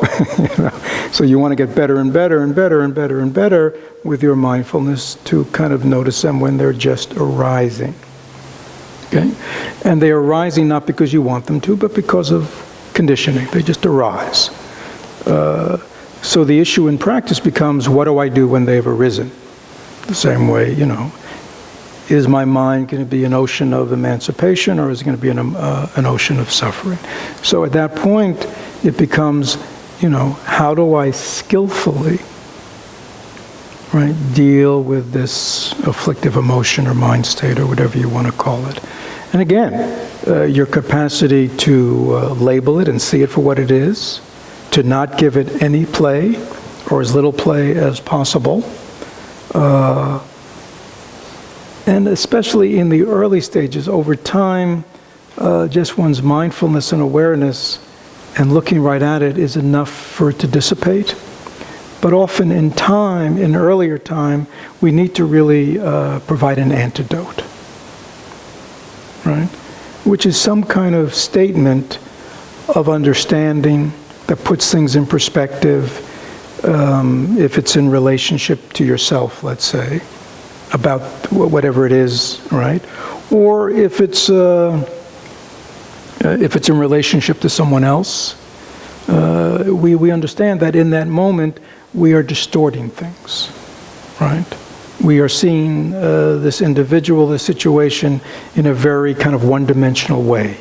So you want to get better and better and better and better and better with your mindfulness to kind of notice them when they're just arising. Okay? And they are arising not because you want them to, but because of conditioning. They just arise. So the issue in practice becomes, what do I do when they've arisen? The same way, is my mind going to be an ocean of emancipation, or is it going to be an ocean of suffering? So at that point, it becomes, how do I skillfully, right, deal with this afflictive emotion or mind state or whatever you want to call it? And again, your capacity to label it and see it for what it is, to not give it any play or as little play as possible. And especially in the early stages, over time, just one's mindfulness and awareness and looking right at it is enough for it to dissipate. But often in earlier time, we need to really provide an antidote, right? Which is some kind of statement of understanding that puts things in perspective, if it's in relationship to yourself, let's say, about whatever it is, right? Or if it's in relationship to someone else, we understand that in that moment we are distorting things, right? We are seeing this individual, this situation, in a very kind of one-dimensional way,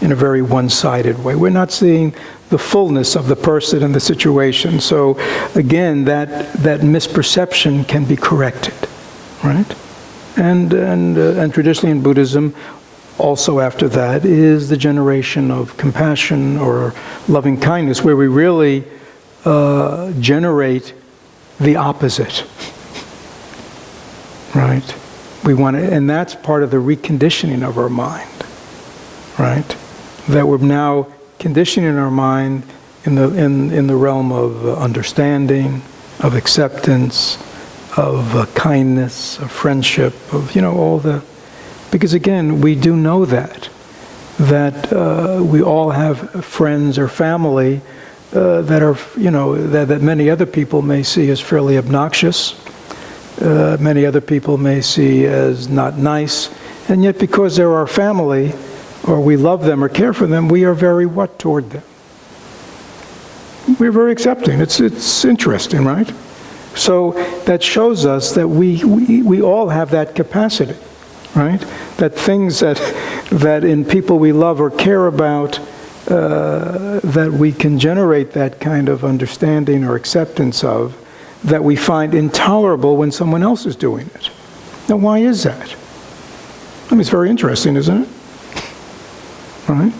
in a very one-sided way. We're not seeing the fullness of the person and the situation. So again, that misperception can be corrected, right? And traditionally in Buddhism, also after that, is the generation of compassion or loving kindness, where we really generate the opposite, right? We want to, and that's part of the reconditioning of our mind, right? That we're now conditioning our mind in the realm of understanding, of acceptance, of kindness, of friendship, of all the. Because again, we do know that we all have friends or family that are that many other people may see as fairly obnoxious, many other people may see as not nice, and yet because they're our family, or we love them or care for them, we are very what toward them? We're very accepting. It's interesting, right? So that shows us that we all have that capacity, right? That things that in people we love or care about, that we can generate that kind of understanding or acceptance of, that we find intolerable when someone else is doing it. Now, why is that? I mean, it's very interesting, isn't it? Right?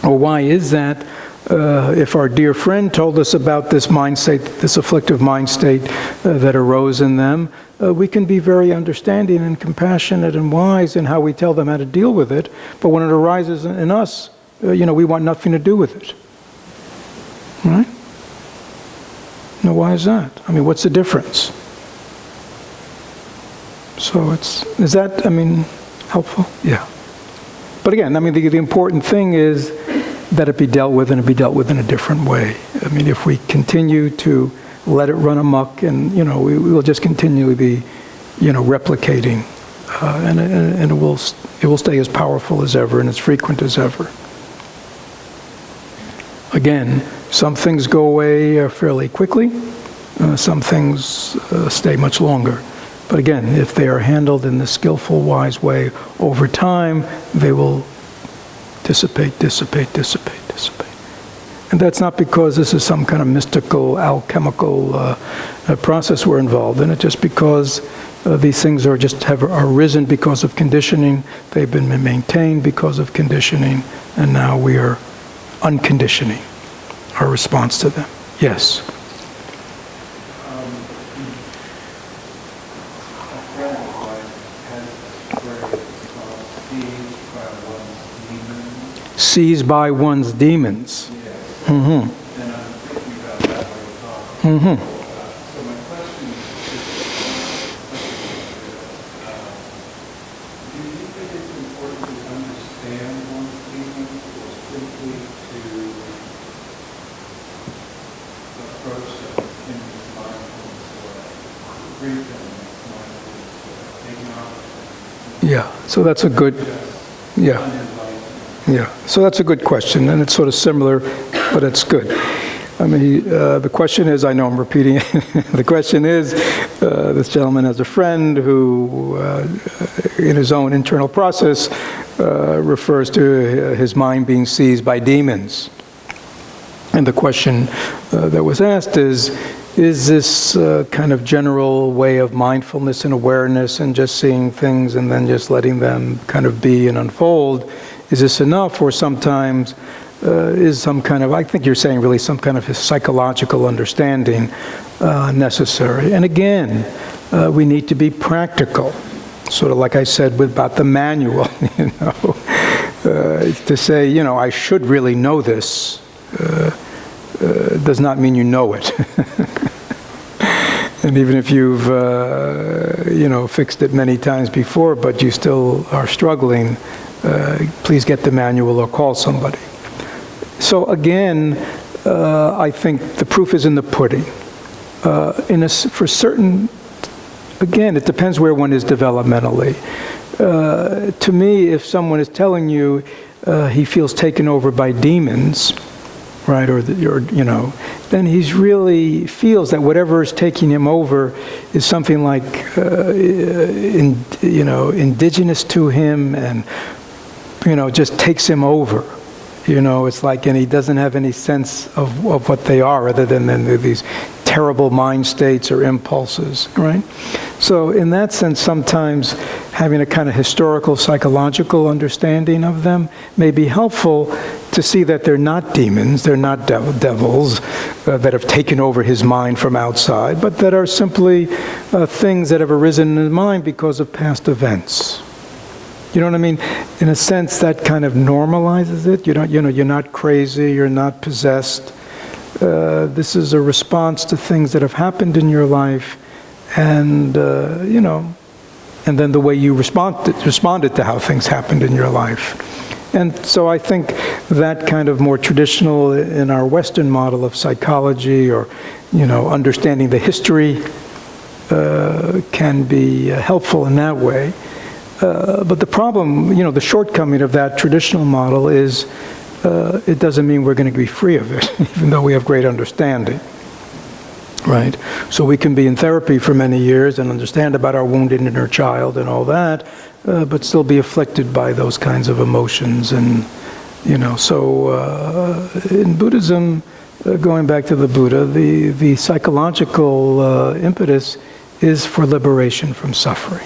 Or why is that? If our dear friend told us about this mind state, this afflictive mind state that arose in them, we can be very understanding and compassionate and wise in how we tell them how to deal with it. But when it arises in us, we want nothing to do with it. Right? Now, why is that? I mean, what's the difference? So is that helpful? Yeah. But again, I mean, the important thing is, that it be dealt with, and it be dealt with in a different way. I mean, if we continue to let it run amok, and we will just continually be, replicating, and it will stay as powerful as ever and as frequent as ever. Again, some things go away fairly quickly. Some things stay much longer. But again, if they are handled in the skillful, wise way, over time, they will dissipate. And that's not because this is some kind of mystical, alchemical process we're involved in. It's just because these things are arisen because of conditioning. They've been maintained because of conditioning, and now we are unconditioning our response to them. Yes? Seized by one's demons. Yes. Mm-hmm. And I'm thinking about that while you're talking. Mm-hmm. So my question is, do you think it's important to understand one's demons, or simply to approach them in this mindfulness way, greet them in this mindfulness way, acknowledge them? Yeah, so that's a good, yeah. Yeah, so that's a good question, and it's sort of similar, but it's good. I mean, the question is, I know I'm repeating it, the question is, this gentleman has a friend who, in his own internal process, refers to his mind being seized by demons. And the question that was asked is this kind of general way of mindfulness and awareness and just seeing things and then just letting them kind of be and unfold, is this enough, or sometimes is some kind of, I think you're saying really some kind of psychological understanding necessary? And again, we need to be practical, sort of like I said about the manual, to say, I should really know this does not mean you know it. And even if you've, fixed it many times before, but you still are struggling, please get the manual or call somebody. So again, I think the proof is in the pudding. For certain, again, it depends where one is developmentally. To me, if someone is telling you he feels taken over by demons, right, then he's really feels that whatever is taking him over is something like, indigenous to him, and just takes him over. It's like, and he doesn't have any sense of what they are, other than these terrible mind states or impulses, right? So in that sense, sometimes having a kind of historical, psychological understanding of them may be helpful to see that they're not demons, they're not devils that have taken over his mind from outside, but that are simply things that have arisen in his mind because of past events. You know what I mean? In a sense, that kind of normalizes it. You're not crazy, you're not possessed. This is a response to things that have happened in your life, and and then the way you responded to how things happened in your life. And so I think that kind of more traditional in our Western model of psychology, or understanding the history, can be helpful in that way. But the problem, the shortcoming of that traditional model is it doesn't mean we're going to be free of it, even though we have great understanding, right? So we can be in therapy for many years and understand about our wounded inner child and all that, but still be afflicted by those kinds of emotions. And, so in Buddhism, going back to the Buddha, the psychological impetus is for liberation from suffering.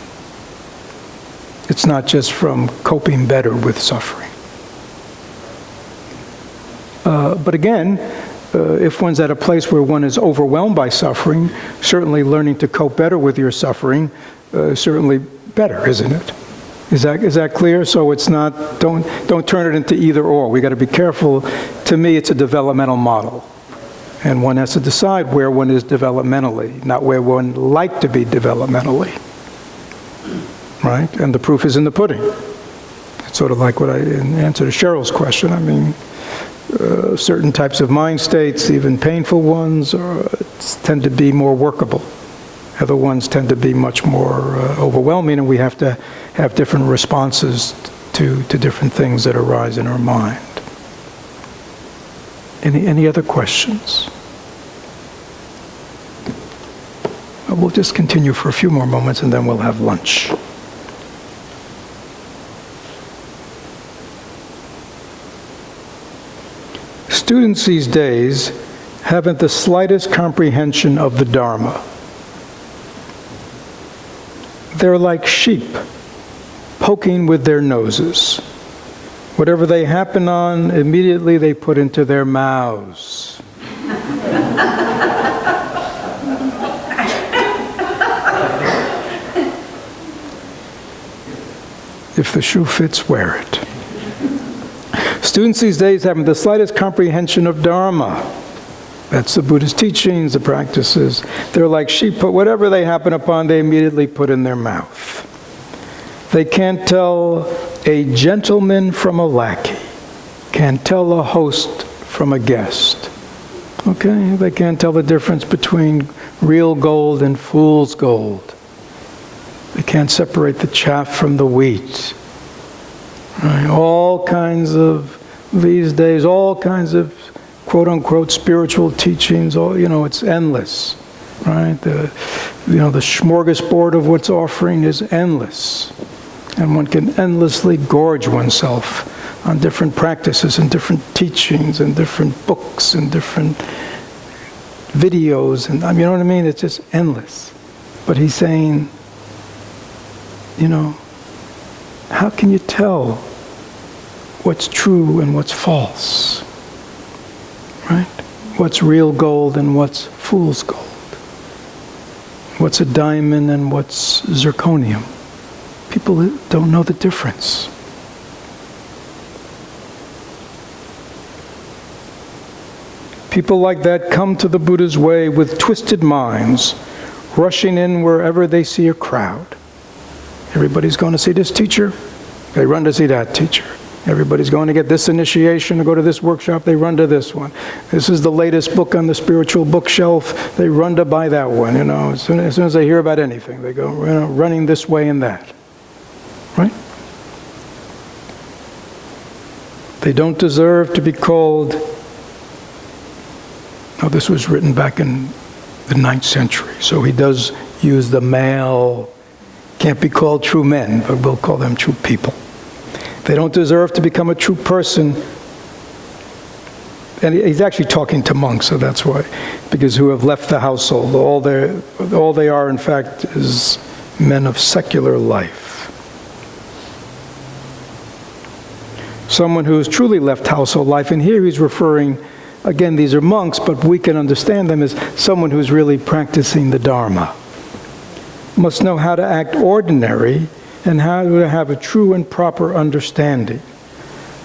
It's not just from coping better with suffering. But again, if one's at a place where one is overwhelmed by suffering, certainly learning to cope better with your suffering is certainly better, isn't it? Is that clear? So it's not, don't turn it into either or. We got to be careful. To me, it's a developmental model. And one has to decide where one is developmentally, not where one like to be developmentally. Right? And the proof is in the pudding. It's sort of like in answer to Cheryl's question. I mean, certain types of mind states, even painful ones, tend to be more workable. Other ones tend to be much more overwhelming, and we have to have different responses to different things that arise in our mind. Any other questions? We'll just continue for a few more moments and then we'll have lunch. Students these days haven't the slightest comprehension of the Dharma. They're like sheep, poking with their noses. Whatever they happen on, immediately they put into their mouths. If the shoe fits, wear it. Students these days haven't the slightest comprehension of Dharma. That's the Buddha's teachings, the practices. They're like sheep, but whatever they happen upon, they immediately put in their mouth. They can't tell a gentleman from a lackey. Can't tell a host from a guest. Okay? They can't tell the difference between real gold and fool's gold. They can't separate the chaff from the wheat. Right? All kinds of, these days, all kinds of quote-unquote spiritual teachings, it's endless. Right? The smorgasbord of what's offering is endless. And one can endlessly gorge oneself on different practices and different teachings and different books and different videos. And you know what I mean? It's just endless. But he's saying, how can you tell what's true and what's false? Right? What's real gold and what's fool's gold? What's a diamond and what's zirconium? People don't know the difference. People like that come to the Buddha's way with twisted minds, rushing in wherever they see a crowd. Everybody's going to see this teacher, they run to see that teacher. Everybody's going to get this initiation or go to this workshop, they run to this one. This is the latest book on the spiritual bookshelf, they run to buy that one. As soon as they hear about anything, they go running this way and that. Right? They don't deserve to be called. Now, this was written back in the 9th century, so he does use the male, can't be called true men, but we'll call them true people. They don't deserve to become a true person. And he's actually talking to monks, so that's why. Because who have left the household. All they are, in fact, is men of secular life. Someone who's truly left household life, and here he's referring, again, these are monks, but we can understand them as someone who's really practicing the Dharma. Must know how to act ordinary and how to have a true and proper understanding.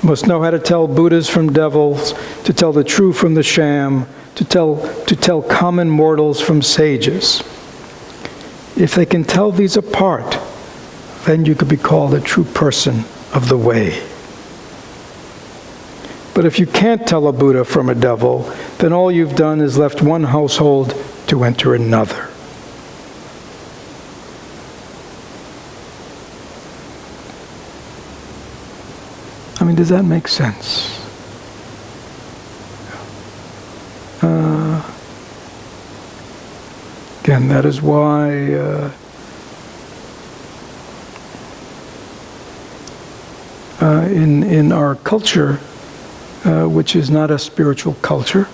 Must know how to tell Buddhas from devils, to tell the true from the sham, to tell common mortals from sages. If they can tell these apart, then you could be called a true person of the way. But if you can't tell a Buddha from a devil, then all you've done is left one household to enter another. I mean, does that make sense? Again, that is why in our culture, which is not a spiritual culture,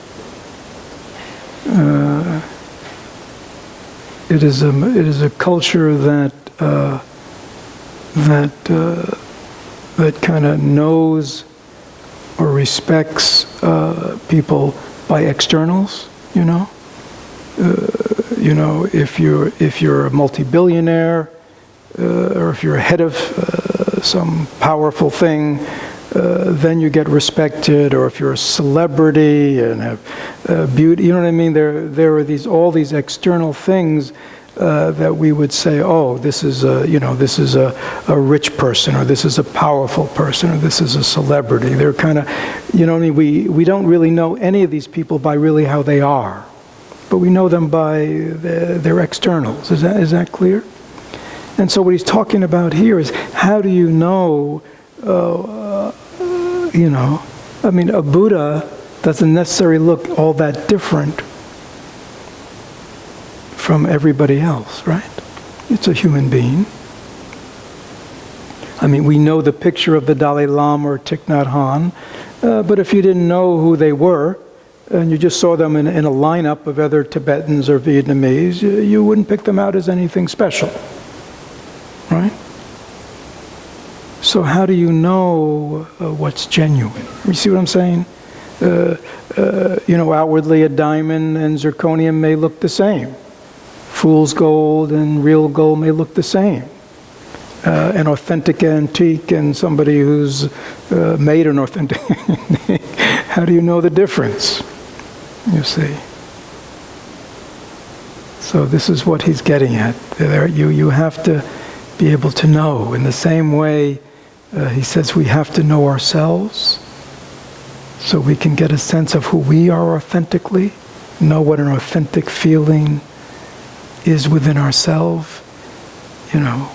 it is a culture that kind of knows or respects people by externals. If you're a multi-billionaire, or if you're head of some powerful thing, then you get respected. Or if you're a celebrity and have beauty, you know what I mean? There are all these external things that we would say, oh, this is a rich person, or this is a powerful person, or this is a celebrity. They're kind of You know what I mean? We don't really know any of these people by really how they are, but we know them by their externals. Is that clear? And so what he's talking about here is, how do you know, you know, I mean, a Buddha doesn't necessarily look all that different from everybody else, right? It's a human being. I mean, we know the picture of the Dalai Lama or Thich Nhat Hanh, but if you didn't know who they were, and you just saw them in a lineup of other Tibetans or Vietnamese, you wouldn't pick them out as anything special, right? So how do you know what's genuine? You see what I'm saying? You know, outwardly a diamond and zirconium may look the same. Fool's gold and real gold may look the same. An authentic antique and somebody who's made an authentic antique. How do you know the difference? You see. So this is what he's getting at. You have to be able to know. In the same way, he says we have to know ourselves so we can get a sense of who we are authentically, know what an authentic feeling is within ourselves, you know,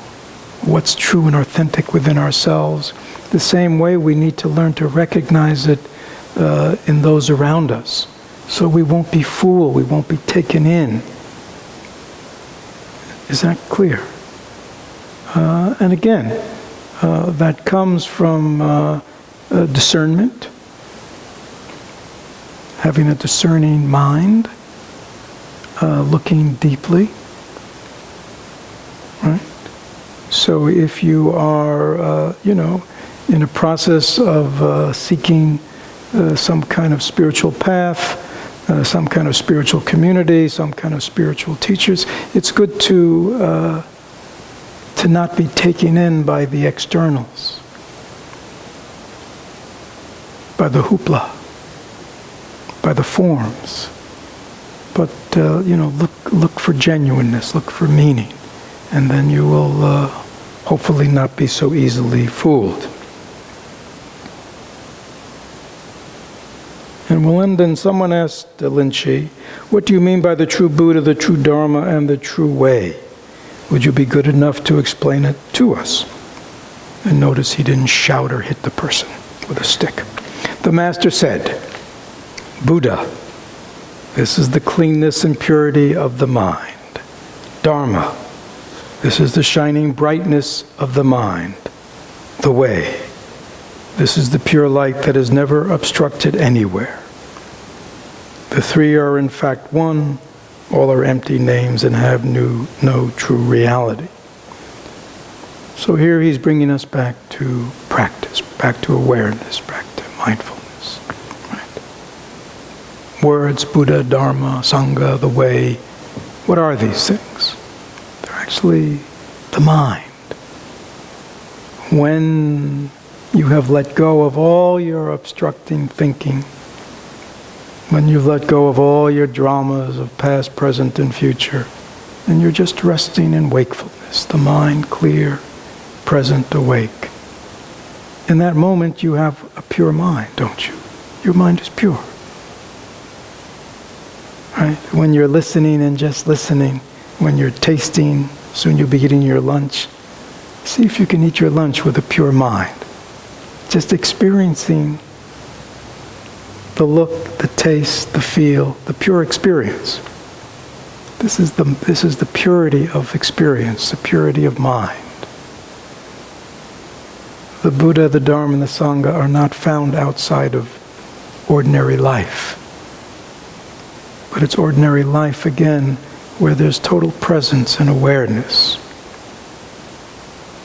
what's true and authentic within ourselves. The same way we need to learn to recognize it in those around us, so we won't be fooled, we won't be taken in. Is that clear? And again, that comes from discernment, having a discerning mind, looking deeply, right? So if you are, you know, in a process of seeking some kind of spiritual path, some kind of spiritual community, some kind of spiritual teachers, it's good to not be taken in by the externals, by the hoopla, by the forms. But you know, look for genuineness, look for meaning, and then you will hopefully not be so easily fooled. And we'll end, and someone asked Lin Chi, what do you mean by the true Buddha, the true Dharma, and the true way? Would you be good enough to explain it to us? And notice he didn't shout or hit the person with a stick. The Master said, Buddha, this is the cleanness and purity of the mind. Dharma, this is the shining brightness of the mind. The way, this is the pure light that is never obstructed anywhere. The three are in fact one, all are empty names and have no true reality. So here he's bringing us back to practice, back to awareness, back to mindfulness. Right? Words, Buddha, Dharma, Sangha, the way, what are these things? They're actually the mind. When you have let go of all your obstructing thinking, when you've let go of all your dramas of past, present, and future, and you're just resting in wakefulness, the mind clear, present, awake. In that moment you have a pure mind, don't you? Your mind is pure. Right? When you're listening and just listening, when you're tasting, soon you'll be eating your lunch. See if you can eat your lunch with a pure mind. Just experiencing the look, the taste, the feel, the pure experience. This is the purity of experience, the purity of mind. The Buddha, the Dharma, and the Sangha are not found outside of ordinary life. But it's ordinary life, again, where there's total presence and awareness.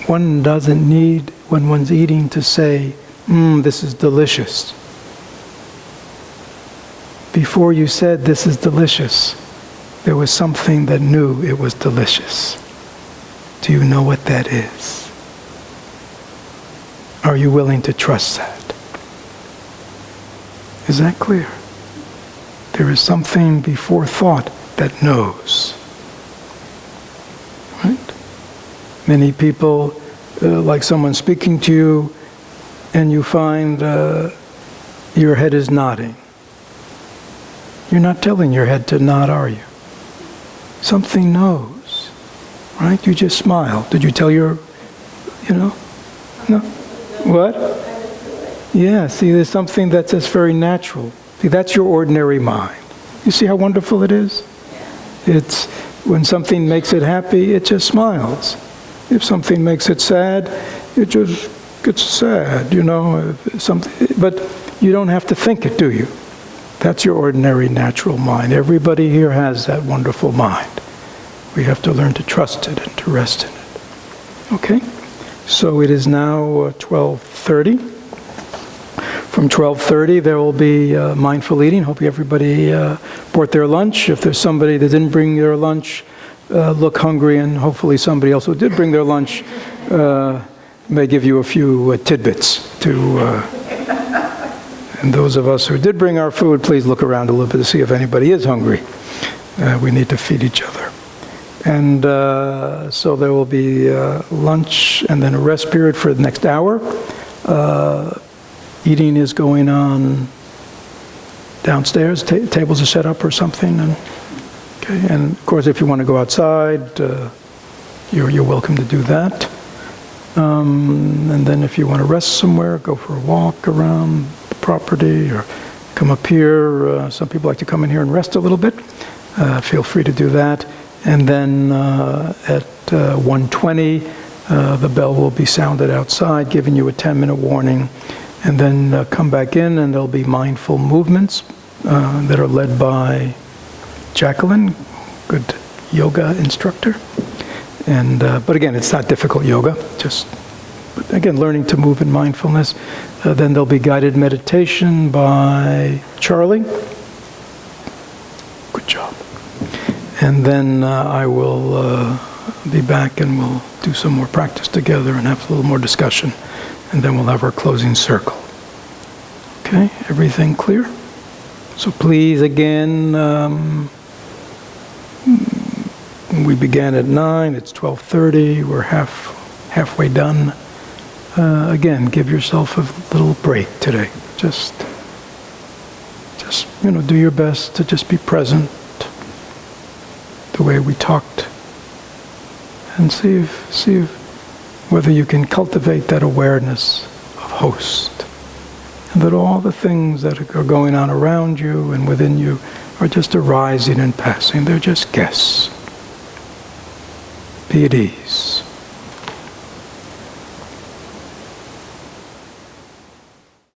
One doesn't need, when one's eating, to say, this is delicious. Before you said, this is delicious, there was something that knew it was delicious. Do you know what that is? Are you willing to trust that? Is that clear? There is something before thought that knows. Right? Many people, like someone speaking to you, and you find Your head is nodding. You're not telling your head to nod, are you? Something knows, right? You just smile. Did you tell your, No? What? Yeah, see, there's something that's just very natural. See, that's your ordinary mind. You see how wonderful it is? It's when something makes it happy, it just smiles. If something makes it sad, it just gets sad, But you don't have to think it, do you? That's your ordinary natural mind. Everybody here has that wonderful mind. We have to learn to trust it and to rest in it. Okay? So it is now 12:30. From 12:30 there will be mindful eating. Hope everybody brought their lunch. If there's somebody that didn't bring their lunch, look hungry, and hopefully somebody else who did bring their lunch may give you a few tidbits to... And those of us who did bring our food, please look around a little bit to see if anybody is hungry. We need to feed each other. And so there will be lunch and then a rest period for the next hour. Eating is going on downstairs. Tables are set up or something. And of course, if you want to go outside, you're welcome to do that. And then if you want to rest somewhere, go for a walk around the property or come up here. Some people like to come in here and rest a little bit. Feel free to do that. And then at 1:20, the bell will be sounded outside, giving you a 10-minute warning. And then come back in, and there'll be mindful movements that are led by Jacqueline, good yoga instructor. And but again, it's not difficult yoga. But again, learning to move in mindfulness. Then there'll be guided meditation by Charlie. Good job. And then I will be back, and we'll do some more practice together and have a little more discussion. And then we'll have our closing circle. Okay, everything clear? So please, again, we began at 9, it's 12:30, we're halfway done. Again, give yourself a little break today. Just do your best to just be present the way we talked, and see if whether you can cultivate that awareness of host, and that all the things that are going on around you and within you are just arising and passing. They're just guests. Be at ease.